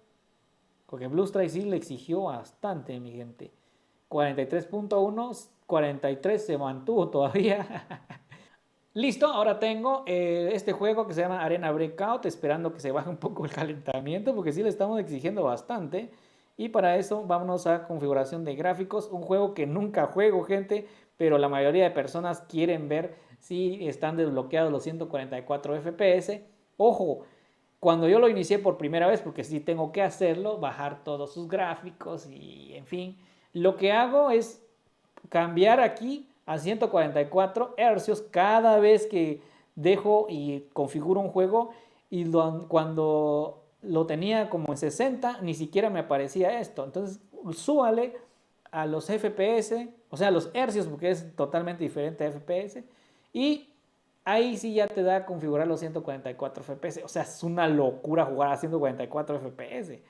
porque Blue Strike sí le exigió bastante, mi gente. 43.1, 43 se mantuvo todavía. Listo, ahora tengo este juego que se llama Arena Breakout, esperando que se baje un poco el calentamiento, porque sí le estamos exigiendo bastante. Y para eso vámonos a configuración de gráficos, un juego que nunca juego, gente, pero la mayoría de personas quieren ver si están desbloqueados los 144 FPS. Ojo, cuando yo lo inicié por primera vez, porque sí tengo que hacerlo, bajar todos sus gráficos y en fin, lo que hago es cambiar aquí a 144 Hz cada vez que dejo y configuro un juego, y cuando lo tenía como en 60 ni siquiera me aparecía esto. Entonces súbale a los FPS, o sea, a los hercios, porque es totalmente diferente a FPS, y ahí sí ya te da a configurar los 144 FPS. O sea, es una locura jugar a 144 FPS.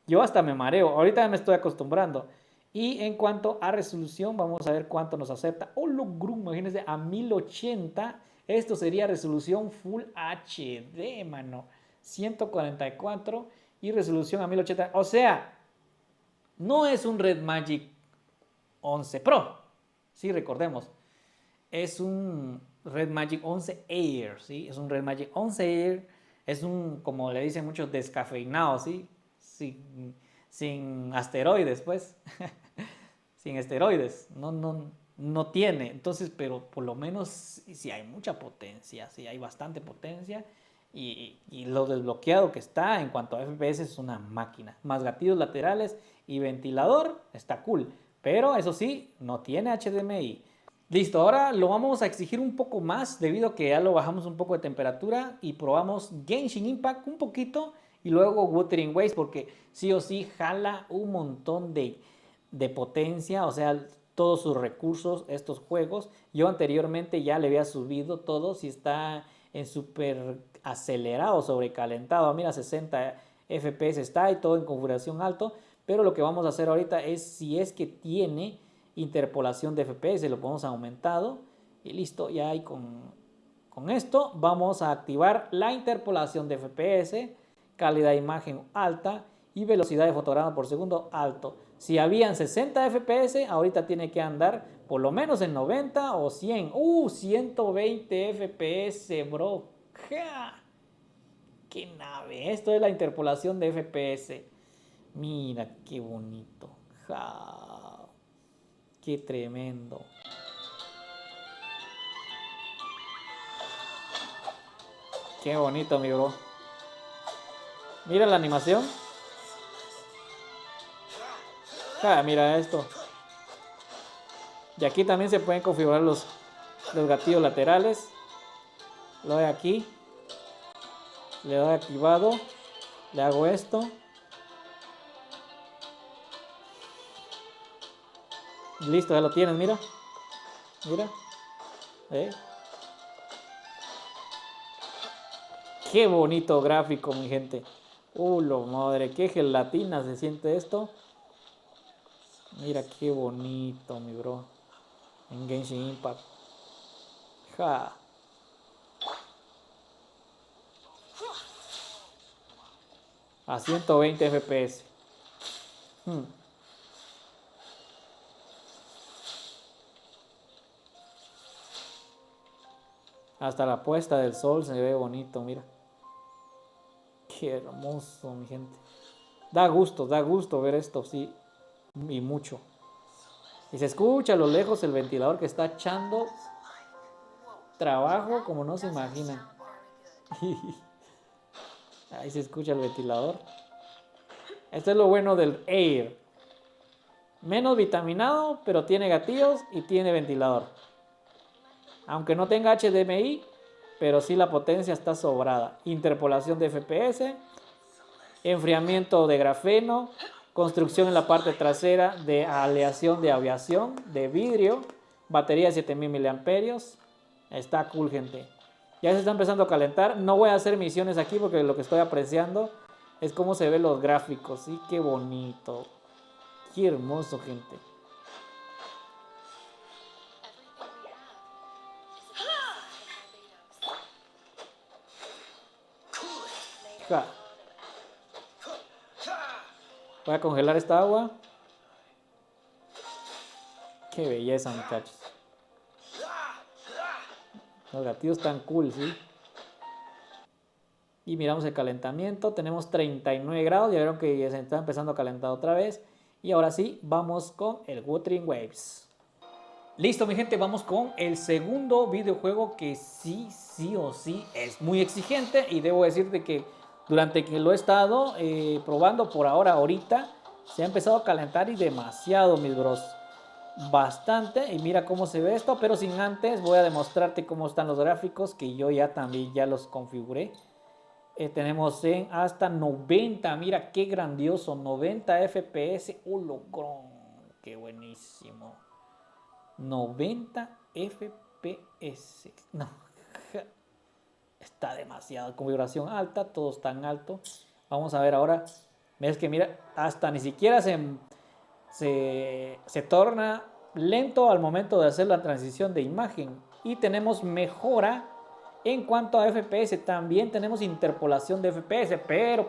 Yo hasta me mareo. Ahorita me estoy acostumbrando. Y en cuanto a resolución, vamos a ver cuánto nos acepta. Oh, imagínense, a 1080. Esto sería resolución Full HD, mano. 144 y resolución a 1080. O sea, no es un Red Magic 11 Pro. Sí, recordemos. Es un Red Magic 11 Air, ¿sí? Es un Red Magic 11 Air. Es un, como le dicen muchos, descafeinado, ¿sí? Sin asteroides, pues. Sin esteroides. No tiene. Entonces, pero por lo menos sí hay mucha potencia, sí hay bastante potencia. Y lo desbloqueado que está en cuanto a FPS es una máquina. Más gatillos laterales y ventilador, está cool. Pero eso sí, no tiene HDMI. Listo, ahora lo vamos a exigir un poco más debido a que ya lo bajamos un poco de temperatura y probamos Genshin Impact un poquito y luego Wuthering Waves, porque sí o sí jala un montón de potencia, o sea, todos sus recursos, estos juegos. Yo anteriormente ya le había subido todo, si está en súper acelerado, sobrecalentado, mira, 60 FPS está y todo en configuración alto, pero lo que vamos a hacer ahorita es, si es que tiene interpolación de FPS, lo ponemos aumentado y listo. Ya hay con esto vamos a activar la interpolación de FPS, calidad de imagen alta y velocidad de fotograma por segundo alto. Si habían 60 FPS, ahorita tiene que andar por lo menos en 90 o 100. 120 FPS, bro. ¡Ja! ¡Qué nave! Esto es la interpolación de FPS. Mira qué bonito. ¡Ja! ¡Qué tremendo! ¡Qué bonito, mi bro! Mira la animación. Mira esto. Y aquí también se pueden configurar los gatillos laterales. Lo doy aquí. Le doy activado. Le hago esto. Listo, ya lo tienes, mira. Mira. Qué bonito gráfico, mi gente. Lo madre, qué gelatina se siente esto. Mira qué bonito, mi bro. En Genshin Impact. Ja. A 120 FPS. Hasta la puesta del sol se ve bonito, mira. Qué hermoso, mi gente. Da gusto ver esto, sí. Y mucho. Y se escucha a lo lejos el ventilador que está echando trabajo como no se imaginan. Ahí se escucha el ventilador. Esto es lo bueno del Air. Menos vitaminado, pero tiene gatillos y tiene ventilador. Aunque no tenga HDMI, pero sí la potencia está sobrada. Interpolación de FPS, enfriamiento de grafeno, construcción en la parte trasera de aleación de aviación, de vidrio, batería de 7000 mAh. Está cool, gente. Ya se está empezando a calentar. No voy a hacer misiones aquí porque lo que estoy apreciando es cómo se ven los gráficos. Sí, qué bonito. Qué hermoso, gente. Ja. Voy a congelar esta agua. Qué belleza, muchachos. Los gatillos están cool, ¿sí? Y miramos el calentamiento. Tenemos 39 grados. Ya vieron que ya se está empezando a calentar otra vez. Y ahora sí, vamos con el Wuthering Waves. Listo, mi gente, vamos con el segundo videojuego que sí o sí es muy exigente. Y debo decirte que durante que lo he estado probando por ahorita, se ha empezado a calentar y demasiado, mis bros. Bastante, y mira cómo se ve esto, pero sin antes voy a demostrarte cómo están los gráficos, que yo ya también ya los configuré. Tenemos en hasta 90, mira qué grandioso, 90 FPS, logrón, qué buenísimo. 90 FPS, no, está demasiado, configuración alta, todo está en alto. Vamos a ver ahora, ves que mira, hasta ni siquiera se torna lento al momento de hacer la transición de imagen. Y tenemos mejora en cuanto a FPS. También tenemos interpolación de FPS. Pero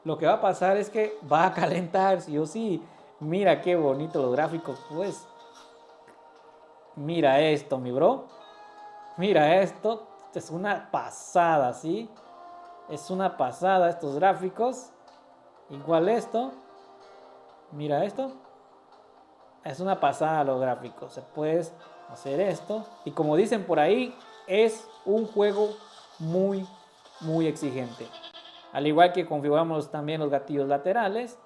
lo que va a pasar es que va a calentar sí o sí. Mira qué bonito los gráficos, pues. Mira esto, mi bro. Mira esto. Es una pasada, ¿sí? Es una pasada estos gráficos. Igual esto. Mira esto. Es una pasada los gráficos. Se puede hacer esto. Y como dicen por ahí, es un juego muy exigente. Al igual que configuramos también los gatillos laterales.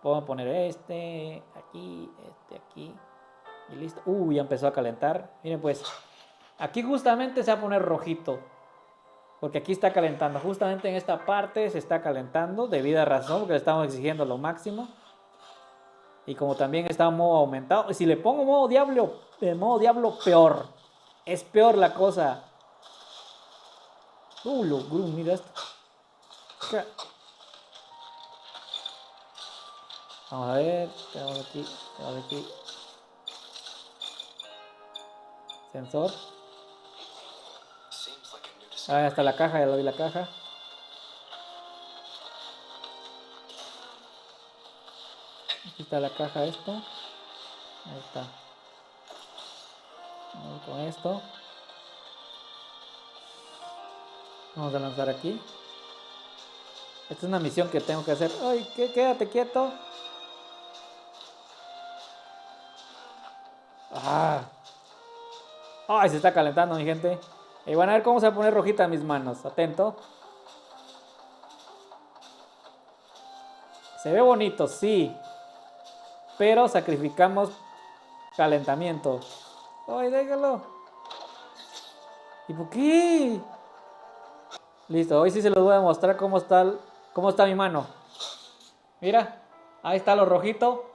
Podemos poner este aquí, este aquí. Y listo. Ya empezó a calentar. Miren pues. Aquí justamente se va a poner rojito. Porque aquí está calentando. Justamente en esta parte se está calentando. Debido a razón. Porque le estamos exigiendo lo máximo. Y como también está en modo aumentado. Si le pongo modo diablo, peor. Es peor la cosa. Mira esto. Vamos a ver. Tenemos aquí. Sensor. Ahí está la caja, ya lo vi la caja. Aquí está la caja esto. Ahí está. Vamos con esto. Vamos a lanzar aquí. Esta es una misión que tengo que hacer. ¡Ay! Quédate quieto. ¡Ay! Se está calentando, mi gente. Y van a ver cómo se va a poner rojita mis manos. Atento. Se ve bonito, sí. Pero sacrificamos calentamiento. ¡Ay, déjalo! ¿Y por qué? Listo, hoy sí se los voy a mostrar cómo ¿Cómo está mi mano? Mira, ahí está lo rojito.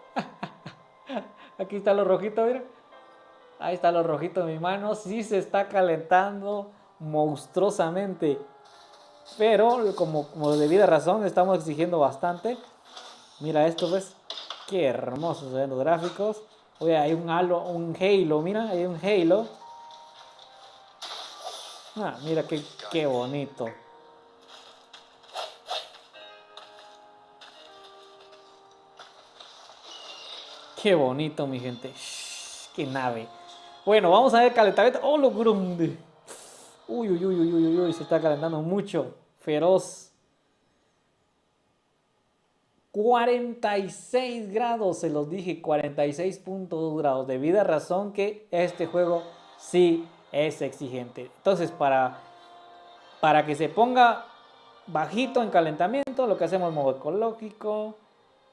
Aquí está lo rojito, mira. Ahí está lo rojito de mi mano. Sí se está calentando monstruosamente. Pero como de debida razón estamos exigiendo bastante. Mira esto, pues. Qué hermosos se ven los gráficos. Oye, hay un Halo, mira, hay un Halo. Ah, mira qué bonito. Qué bonito, mi gente. Shh, qué nave. Bueno, vamos a ver calentamiento. ¡Oh, lo grande! Uy, uy, uy, uy, uy, uy, se está calentando mucho. Feroz. 46 grados, se los dije, 46.2 grados. Debido a razón que este juego sí es exigente. Entonces, para que se ponga bajito en calentamiento, lo que hacemos es modo ecológico.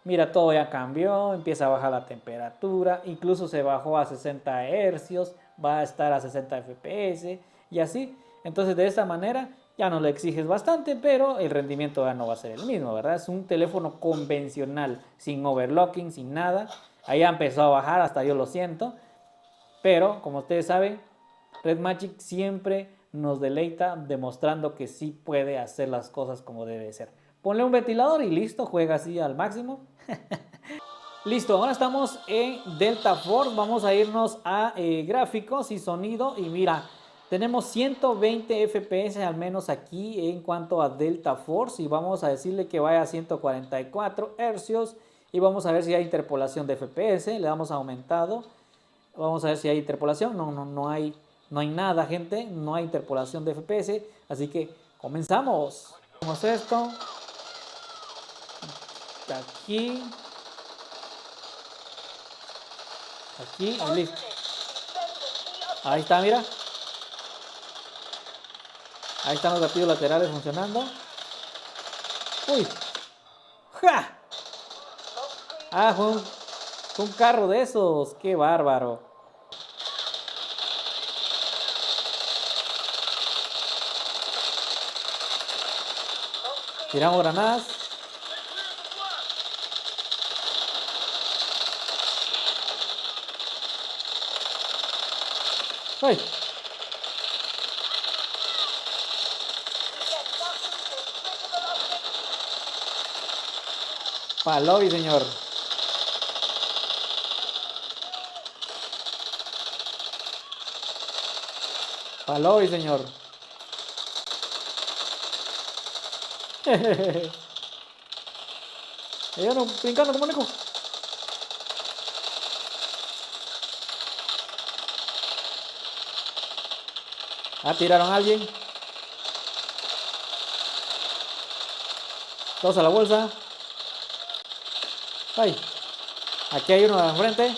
Mira, todo ya cambió, empieza a bajar la temperatura, incluso se bajó a 60 hercios, va a estar a 60 fps y así. Entonces de esta manera ya no le exiges bastante, pero el rendimiento ya no va a ser el mismo, ¿verdad? Es un teléfono convencional, sin overclocking, sin nada. Ahí ya empezó a bajar, hasta yo lo siento. Pero, como ustedes saben, Red Magic siempre nos deleita demostrando que sí puede hacer las cosas como debe ser. Ponle un ventilador y listo, juega así al máximo. Listo, ahora estamos en Delta Force. Vamos a irnos a gráficos y sonido. Y mira, tenemos 120 FPS al menos aquí en cuanto a Delta Force. Y vamos a decirle que vaya a 144 Hz. Y vamos a ver si hay interpolación de FPS. Le damos a aumentado. Vamos a ver si hay interpolación. No hay nada, gente. No hay interpolación de FPS. Así que comenzamos. Hacemos esto. Aquí. Aquí, y listo. Ahí está, mira. Ahí están los gatillos laterales funcionando. ¡Uy! ¡Ja! Ah, fue un carro de esos. ¡Qué bárbaro! Tiramos granadas. ¡Ay! Para lobby, señor. Para lobby, señor. Yo no, brincando como neco. Ah, tiraron a alguien. Todos a la bolsa. Ay, aquí hay uno enfrente.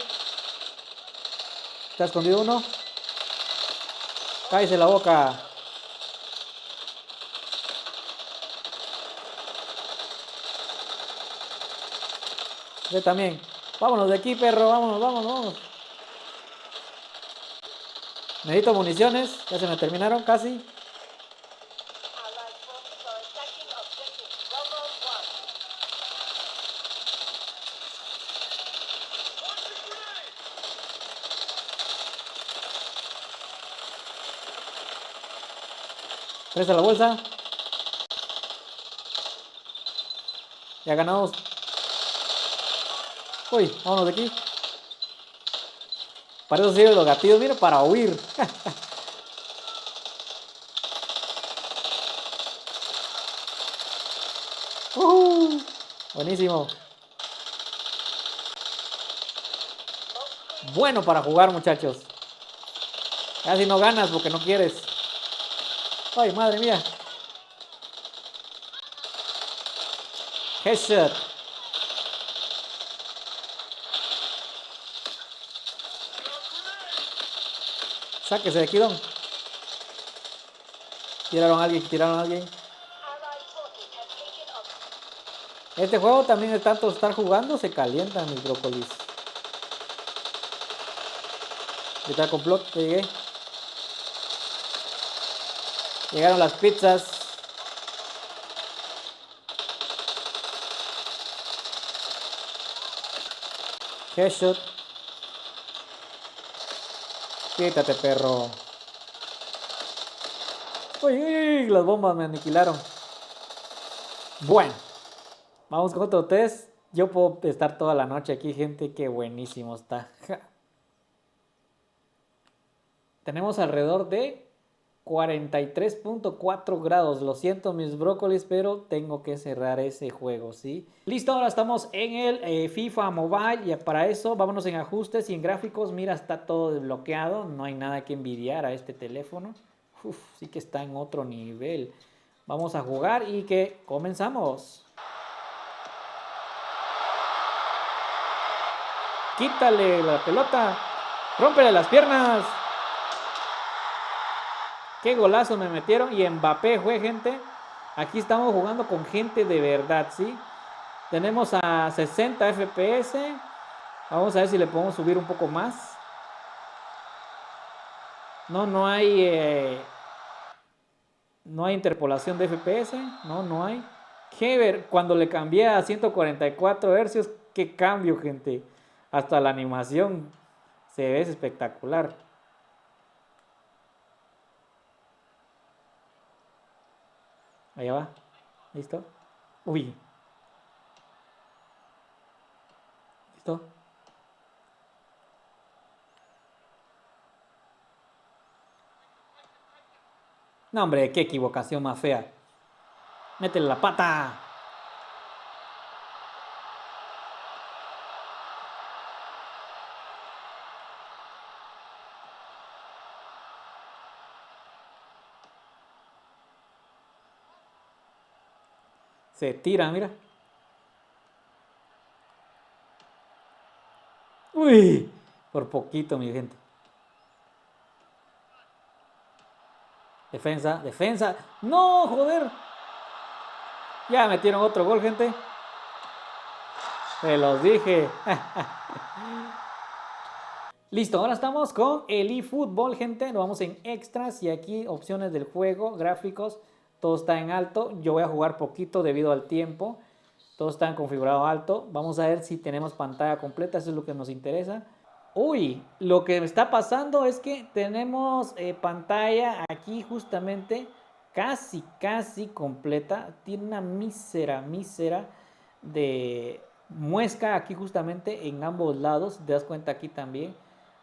Está escondido uno. Cállese la boca. Usted también. Vámonos de aquí, perro. Vámonos, vámonos, vámonos. Necesito municiones. Ya se me terminaron casi. Presta la bolsa. Ya ganamos. Uy, vámonos de aquí. Para eso sirven los gatillos, mira, para huir. Buenísimo. Bueno para jugar, muchachos. Casi no ganas porque no quieres. Ay, madre mía. Headshot. Sáquese de aquí, don. Tiraron a alguien, tiraron a alguien. Este juego también de tanto estar jugando se calientan mis brócolis. ¿Qué tal complot? Ya llegué. Llegaron las pizzas. Headshot. Quítate, perro. Uy, uy, uy, las bombas me aniquilaron. Bueno, vamos con otro test. Yo puedo estar toda la noche aquí, gente. Qué buenísimo está. Tenemos alrededor de 43.4 grados. Lo siento, mis brócolis, pero tengo que cerrar ese juego, ¿sí? Listo, ahora estamos en el FIFA Mobile. Y para eso, vámonos en ajustes y en gráficos. Mira, está todo desbloqueado. No hay nada que envidiar a este teléfono. Uf, sí que está en otro nivel. Vamos a jugar y que comenzamos. Quítale la pelota. Rómpele las piernas. Qué golazo me metieron. Y Mbappé fue, gente. Aquí estamos jugando con gente de verdad, ¿sí? Tenemos a 60 FPS. Vamos a ver si le podemos subir un poco más. No hay... no hay interpolación de FPS. No hay. Heber, cuando le cambié a 144 Hz, qué cambio, gente. Hasta la animación se ve espectacular. Allá va. ¿Listo? Uy. ¿Listo? No, hombre, qué equivocación más fea. Métele la pata. Se tira, mira. Uy, por poquito, mi gente. Defensa, defensa. No, joder. Ya metieron otro gol, gente. Se los dije. Listo, ahora estamos con el eFootball, gente. Nos vamos en extras y aquí opciones del juego, gráficos. Todo está en alto. Yo voy a jugar poquito debido al tiempo. Todo está en configurado alto. Vamos a ver si tenemos pantalla completa. Eso es lo que nos interesa. Uy, lo que me está pasando es que tenemos pantalla aquí justamente casi completa. Tiene una mísera de muesca aquí justamente en ambos lados. Te das cuenta aquí también.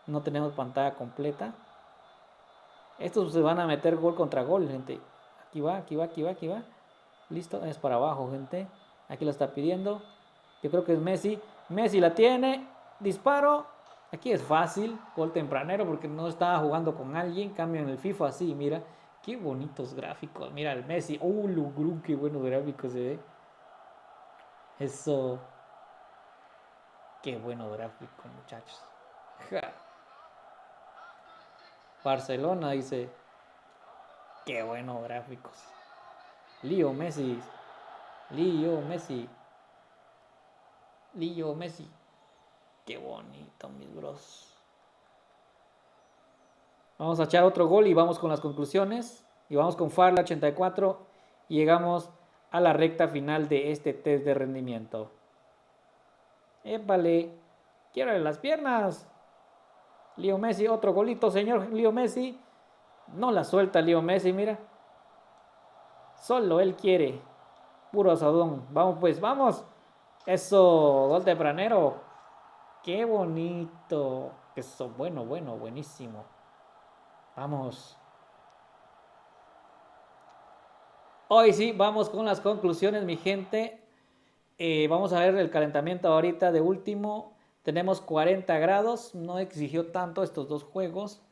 No tenemos pantalla completa. Estos se van a meter gol contra gol, gente. Aquí va. Listo, es para abajo, gente. Aquí lo está pidiendo. Yo creo que es Messi. Messi la tiene. Disparo. Aquí es fácil. Gol tempranero porque no estaba jugando con alguien. Cambio en el FIFA así, mira. Qué bonitos gráficos. Mira el Messi. Lugru, qué buenos gráficos se ve. Eso. Qué bueno gráfico, muchachos. Ja. Barcelona dice. Qué buenos gráficos. Leo Messi. Qué bonito, mis bros. Vamos a echar otro gol y vamos con las conclusiones. Y vamos con Farla 84. Y llegamos a la recta final de este test de rendimiento. ¡Épale! ¡Quiero las piernas! Leo Messi, otro golito, señor Leo Messi. No la suelta Leo Messi, mira. Solo él quiere. Puro asadón. Vamos pues, vamos. Eso, gol tempranero. Qué bonito. Eso, buenísimo. Vamos. Hoy sí, vamos con las conclusiones, mi gente. Vamos a ver el calentamiento ahorita de último. Tenemos 40 grados. No exigió tanto estos dos juegos.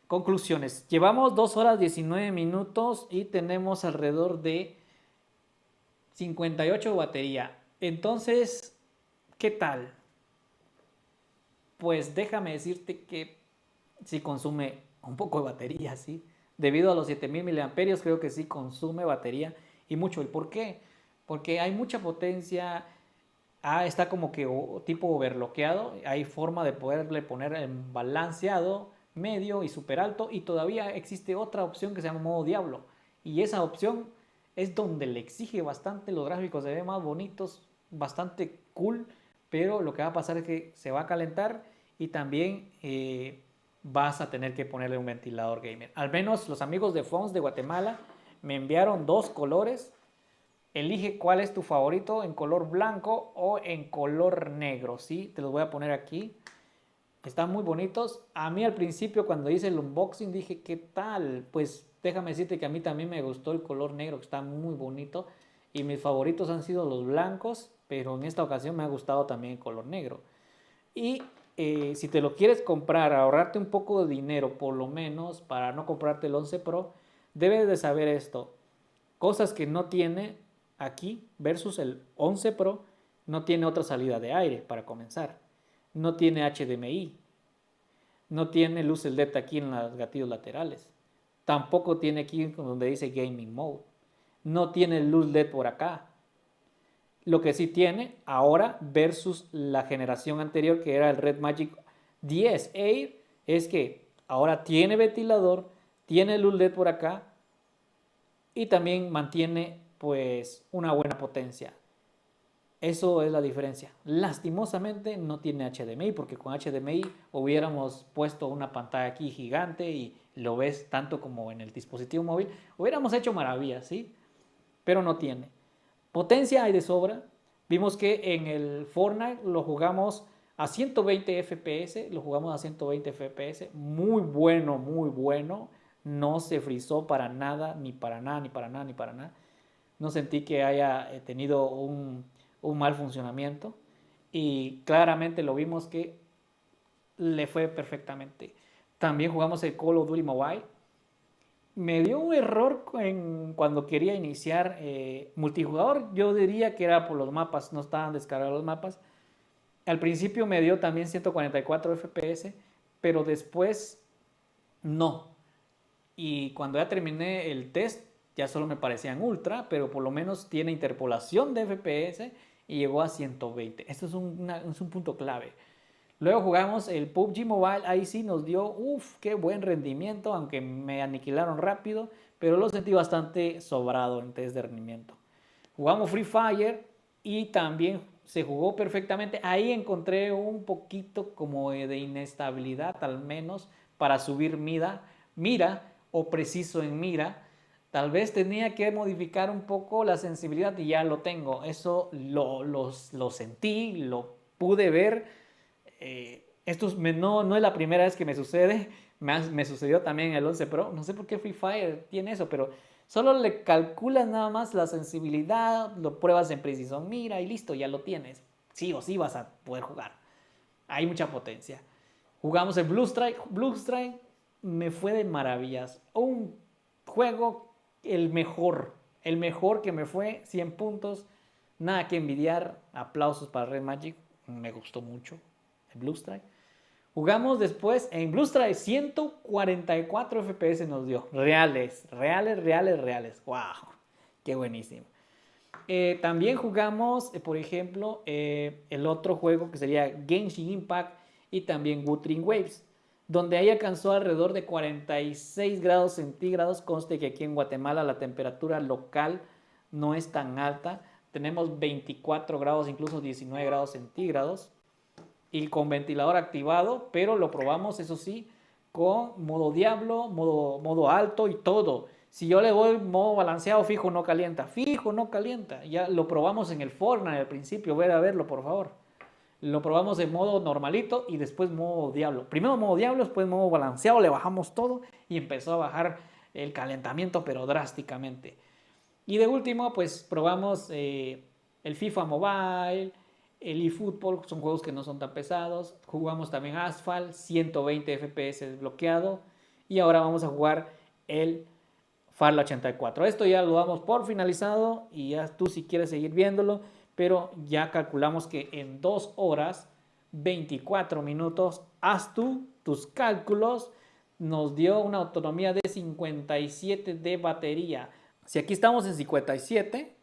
Conclusiones. Llevamos 2 horas 19 minutos y tenemos alrededor de 58 batería. Entonces, ¿qué tal? Pues déjame decirte que sí consume un poco de batería, ¿sí? Debido a los 7000 mAh, creo que sí consume batería y mucho. ¿El por qué? Porque hay mucha potencia. Está como que tipo overclockeado. Hay forma de poderle poner en balanceado, medio y super alto. Y todavía existe otra opción que se llama modo diablo. Y esa opción es donde le exige bastante. Los gráficos se ven más bonitos, bastante cool. pero lo que va a pasar es que se va a calentar y también vas a tener que ponerle un ventilador gamer. Al menos los amigos de Phones de Guatemala me enviaron 2 colores. Elige cuál es tu favorito, en color blanco o en color negro, ¿sí? Te los voy a poner aquí. Están muy bonitos. A mí al principio cuando hice el unboxing dije, ¿qué tal? Pues déjame decirte que a mí también me gustó el color negro, que está muy bonito. Y mis favoritos han sido los blancos, pero en esta ocasión me ha gustado también el color negro. Y si te lo quieres comprar, ahorrarte un poco de dinero, por lo menos, para no comprarte el 11 Pro, debes de saber esto. Cosas que no tiene aquí versus el 11 Pro, no tiene otra salida de aire para comenzar. No tiene HDMI. No tiene luz LED aquí en los gatillos laterales. Tampoco tiene aquí donde dice Gaming Mode. No tiene luz LED por acá. Lo que sí tiene ahora versus la generación anterior que era el Red Magic 10 Air es que ahora tiene ventilador, tiene luz LED por acá y también mantiene pues una buena potencia. Eso es la diferencia. Lastimosamente no tiene HDMI porque con HDMI hubiéramos puesto una pantalla aquí gigante y lo ves tanto como en el dispositivo móvil. Hubiéramos hecho maravillas, ¿sí? Pero no tiene. Potencia hay de sobra. Vimos que en el Fortnite lo jugamos a 120 FPS. Lo jugamos a 120 FPS. Muy bueno, muy bueno. No se frizó para nada, ni para nada, ni para nada, ni para nada. No sentí que haya tenido un mal funcionamiento. Y claramente lo vimos que le fue perfectamente. También jugamos el Call of Duty Mobile. Me dio un error cuando quería iniciar multijugador. Yo diría que era por los mapas, no estaban descargados los mapas. Al principio me dio también 144 FPS, pero después no. Y cuando ya terminé el test, ya solo me parecían ultra, pero por lo menos tiene interpolación de FPS y llegó a 120. Esto es un punto clave. Luego jugamos el PUBG Mobile, ahí sí nos dio, qué buen rendimiento, aunque me aniquilaron rápido, pero lo sentí bastante sobrado en test de rendimiento. Jugamos Free Fire y también se jugó perfectamente. Ahí encontré un poquito como de inestabilidad, al menos para subir mira o preciso en mira. Tal vez tenía que modificar un poco la sensibilidad y ya lo tengo. Eso lo sentí, lo pude ver. No es la primera vez que me sucede. Me sucedió también en el 11 Pro. No sé por qué Free Fire tiene eso, pero solo le calculas nada más la sensibilidad, lo pruebas en Precision Mira y listo, ya lo tienes. Sí o sí vas a poder jugar. Hay mucha potencia. Jugamos el Blue Strike. Blue Strike me fue de maravillas. Un juego, el mejor que me fue, 100 puntos. Nada que envidiar. Aplausos para Red Magic. Me gustó mucho el Blue Strike. Jugamos después en Blue Strike 144 FPS nos dio. Reales. ¡Wow! ¡Qué buenísimo! También jugamos, por ejemplo, el otro juego que sería Genshin Impact y también Wuthering Waves, donde ahí alcanzó alrededor de 46 grados centígrados. Conste que aquí en Guatemala la temperatura local no es tan alta. Tenemos 24 grados, incluso 19 grados centígrados. Y con ventilador activado, pero lo probamos, eso sí, con modo Diablo, modo alto y todo. Si yo le doy modo balanceado, fijo no calienta. Ya lo probamos en el Fortnite al principio, a verlo por favor. Lo probamos en modo normalito y después modo Diablo. Primero modo Diablo, después modo balanceado, le bajamos todo y empezó a bajar el calentamiento, pero drásticamente. Y de último, pues probamos el FIFA Mobile, el eFootball, son juegos que no son tan pesados. Jugamos también Asphalt, 120 FPS desbloqueado. Y ahora vamos a jugar el Farla 84. Esto ya lo damos por finalizado y ya tú si quieres seguir viéndolo, pero ya calculamos que en 2 horas 24 minutos, haz tú tus cálculos, nos dio una autonomía de 57 de batería. Si aquí estamos en 57,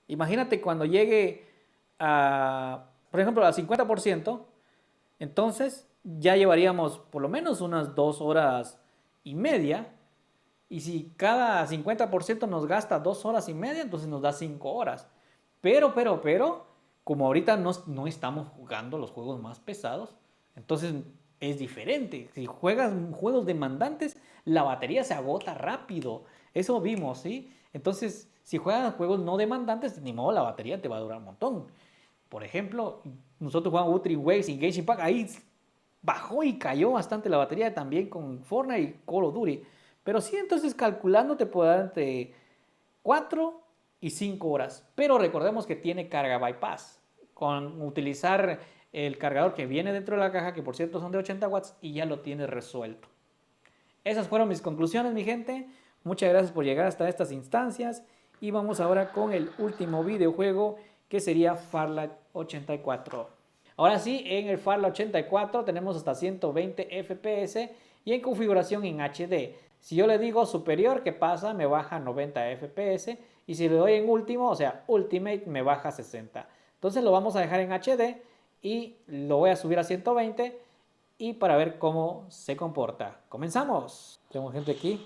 imagínate cuando llegue por ejemplo, al 50%, entonces ya llevaríamos por lo menos unas 2 horas y media. Y si cada 50% nos gasta 2 horas y media, entonces nos da 5 horas. Pero, como ahorita no estamos jugando los juegos más pesados, entonces es diferente. Si juegas juegos demandantes, la batería se agota rápido. Eso vimos, ¿sí? Entonces, si juegas juegos no demandantes, ni modo, la batería te va a durar un montón. Por ejemplo, nosotros jugamos Wuthering Waves y Genshin Impact, ahí bajó y cayó bastante la batería también con Fortnite y Call of Duty. Pero sí, entonces calculando te puede dar entre 4 y 5 horas. Pero recordemos que tiene carga bypass. Con utilizar el cargador que viene dentro de la caja, que por cierto son de 80 watts, y ya lo tienes resuelto. Esas fueron mis conclusiones, mi gente. Muchas gracias por llegar hasta estas instancias. Y vamos ahora con el último videojuego, que sería Fallout 84. Ahora sí, en el Fallout 84 tenemos hasta 120 FPS y en configuración en HD. Si yo le digo superior, ¿qué pasa? Me baja 90 FPS. Y si le doy en último, o sea, Ultimate, me baja 60. Entonces lo vamos a dejar en HD y lo voy a subir a 120 y para ver cómo se comporta. ¡Comenzamos! Tenemos gente aquí.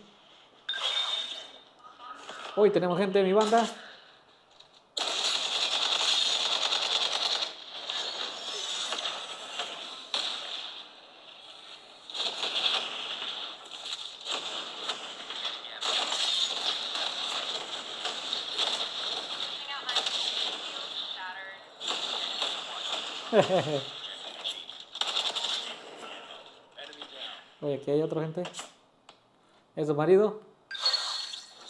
Hoy tenemos gente de mi banda. Oye, aquí hay otra gente. Eso, marido.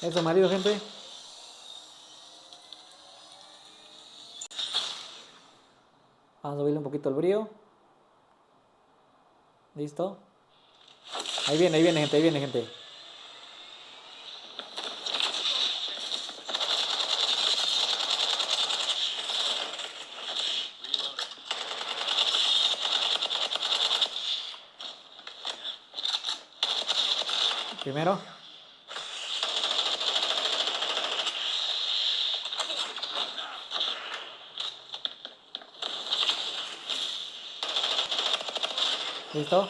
Eso, marido, gente. Vamos a subirle un poquito el brillo. Listo. Ahí viene gente, ahí viene gente. Primero. Listo.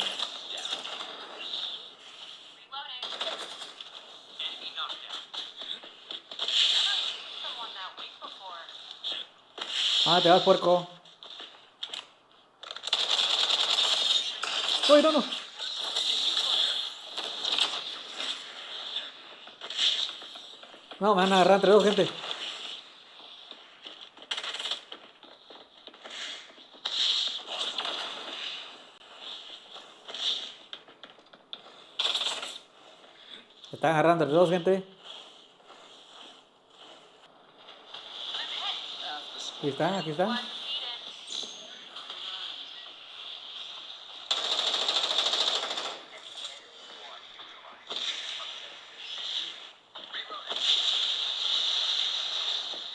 Ah, te vas, puerco. ¡Uy, no! No, me van a agarrar entre dos, gente. Me están agarrando entre dos, gente. Aquí están, aquí están.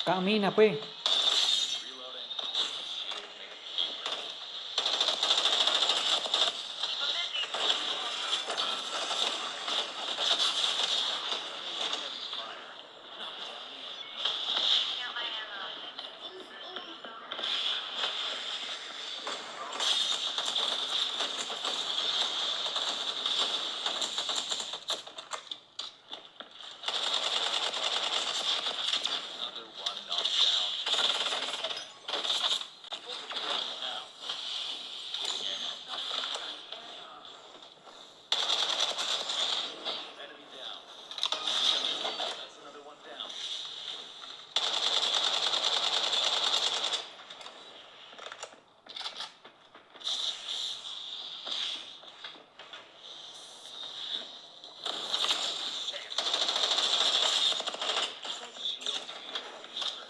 Camina, pues.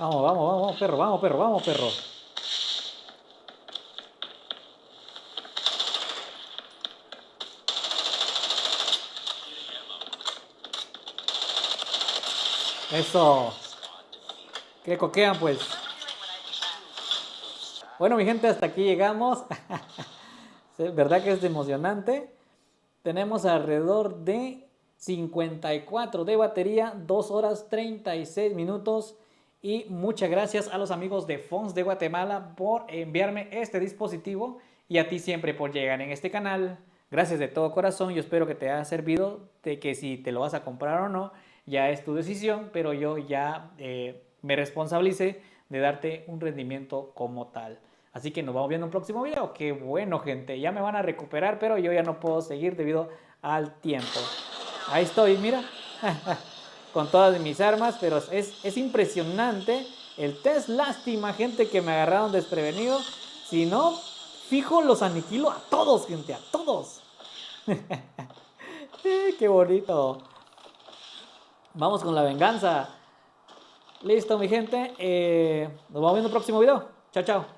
Vamos, vamos, vamos, perro, vamos, perro, vamos, perro. Eso. ¿Qué coquean, pues? Bueno, mi gente, hasta aquí llegamos. ¿Verdad que es emocionante? Tenemos alrededor de 54 de batería, 2 horas 36 minutos. Y muchas gracias a los amigos de Fonts de Guatemala por enviarme este dispositivo y a ti siempre por llegar en este canal. Gracias de todo corazón. Yo espero que te haya servido, de que si te lo vas a comprar o no, ya es tu decisión, pero yo ya me responsabilicé de darte un rendimiento como tal. Así que nos vamos viendo en un próximo video. Qué bueno, gente. Ya me van a recuperar, pero yo ya no puedo seguir debido al tiempo. Ahí estoy, mira. Con todas mis armas, pero es impresionante el test. Lástima, gente, que me agarraron desprevenido. Si no, fijo, los aniquilo a todos, gente, a todos. Qué bonito. Vamos con la venganza. Listo, mi gente. Nos vemos viendo en el próximo video. Chao, chao.